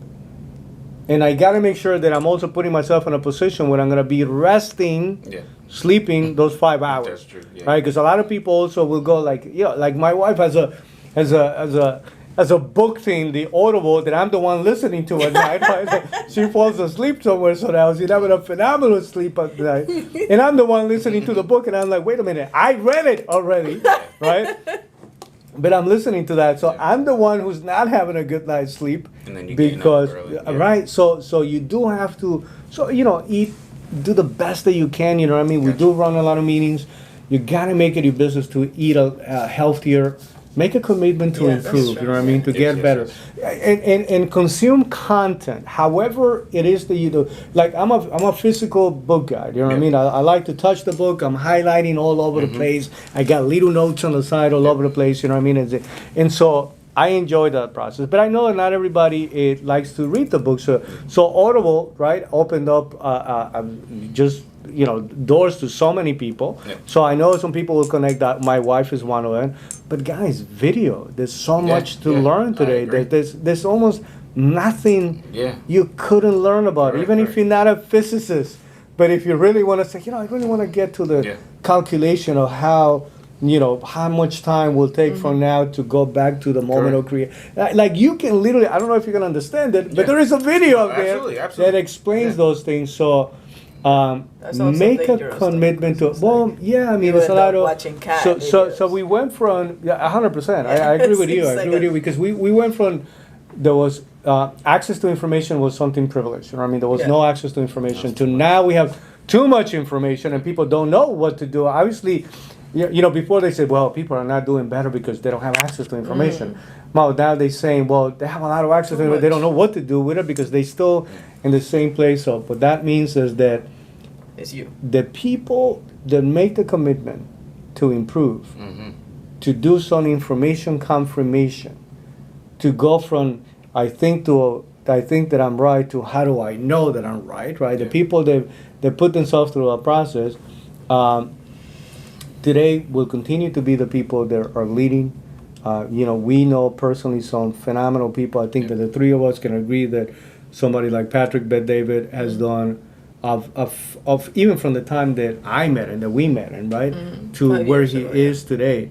Speaker 1: And I gotta make sure that I'm also putting myself in a position where I'm gonna be resting, sleeping those 5 hours.
Speaker 3: That's true. Yeah.
Speaker 1: Right? Because a lot of people also will go like, like my wife has a book thing, the Audible, that I'm the one listening to at night. Right? She falls asleep somewhere, so now she's having a phenomenal sleep at night. And I'm the one listening to the book, and I'm like, wait a minute, I read it already, right? But I'm listening to that, so I'm the one who's not having a good night's sleep.
Speaker 3: And then you
Speaker 1: because,
Speaker 3: getting up early.
Speaker 1: right? So you do have to, eat, do the best that you can, you know what I mean? We do run a lot of meetings. You gotta make it your business to eat a healthier. Make a commitment to improve, you know what I mean, to get better. And consume content, however it is that you do. Like, I'm a physical book guy, you know what I mean? I like to touch the book, I'm highlighting all over the place. I got little notes on the side all over the place, you know what I mean? And so I enjoy that process. But I know that not everybody likes to read the book. So Audible, right, opened up just doors to so many people. So I know some people will connect that. My wife is one of them. But guys, video. There's so much to learn today. There's almost nothing you couldn't learn about, even if you're not a physicist. But if you really want to say, I really want to get to the calculation of how much time will take from now to go back to the moment of creation. Like you can literally, I don't know if you can understand it, but there is a video out there that explains those things. So make a commitment to. Well, yeah, I mean, it's a lot of.
Speaker 2: Watching cat
Speaker 1: so we went from 100%. I agree with you. I agree with you because we went from there was access to information was something privileged. You know what I mean? There was no access to information. To now we have too much information and people don't know what to do. Obviously. Before they said, well, people are not doing better because they don't have access to information. Now they're saying, well, they have a lot of access to it, but they don't know what to do with it because they're still in the same place. So what that means is that
Speaker 2: it's you.
Speaker 1: The people that make the commitment to improve, to do some information confirmation, to go from I think that I'm right to how do I know that I'm right, right? The people that put themselves through a process, today will continue to be the people that are leading. We know personally some phenomenal people. I think that the three of us can agree that somebody like Patrick Bet-David has done of even from the time that I met him, that we met him, right, to where he is today,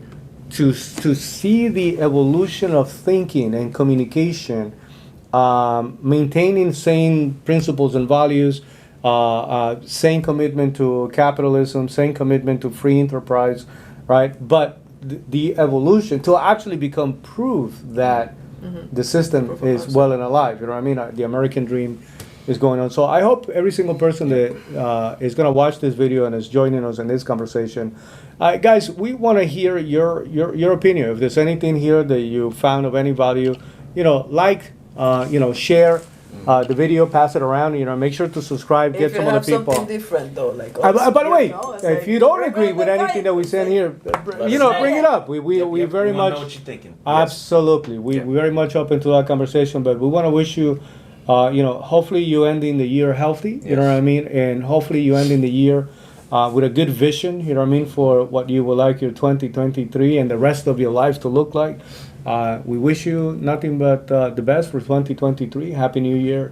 Speaker 1: to see the evolution of thinking and communication, maintaining same principles and values, same commitment to capitalism, same commitment to free enterprise, right? But the evolution to actually become proof that the system is well and alive. You know what I mean? The American dream is going on. So I hope every single person that is going to watch this video and is joining us in this conversation, guys, we want to hear your opinion. If there's anything here that you found of any value, share. the video, pass it around. Make sure to subscribe. Get
Speaker 2: If you
Speaker 1: some
Speaker 2: have
Speaker 1: other people.
Speaker 2: something different though, like
Speaker 1: By the way,
Speaker 2: it's
Speaker 1: if
Speaker 2: like,
Speaker 1: you don't
Speaker 2: we're
Speaker 1: agree
Speaker 2: going
Speaker 1: with
Speaker 2: the
Speaker 1: anything
Speaker 2: right.
Speaker 1: that we send here,
Speaker 3: Let us know.
Speaker 1: bring it up. We
Speaker 3: Yep,
Speaker 1: very
Speaker 3: we wanna know
Speaker 1: much.
Speaker 3: what you're thinking.
Speaker 1: Absolutely. We
Speaker 3: Yeah.
Speaker 1: we're very much open to that conversation, but we want to wish you, hopefully you ending the year healthy, you know
Speaker 3: Yes.
Speaker 1: what I mean? And hopefully you ending the year with a good vision, you know what I mean, for what you would like your 2023 and the rest of your life to look like. We wish you nothing but the best for 2023. Happy New Year.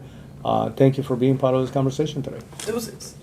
Speaker 1: Thank you for being part of this conversation today.
Speaker 2: Deuces.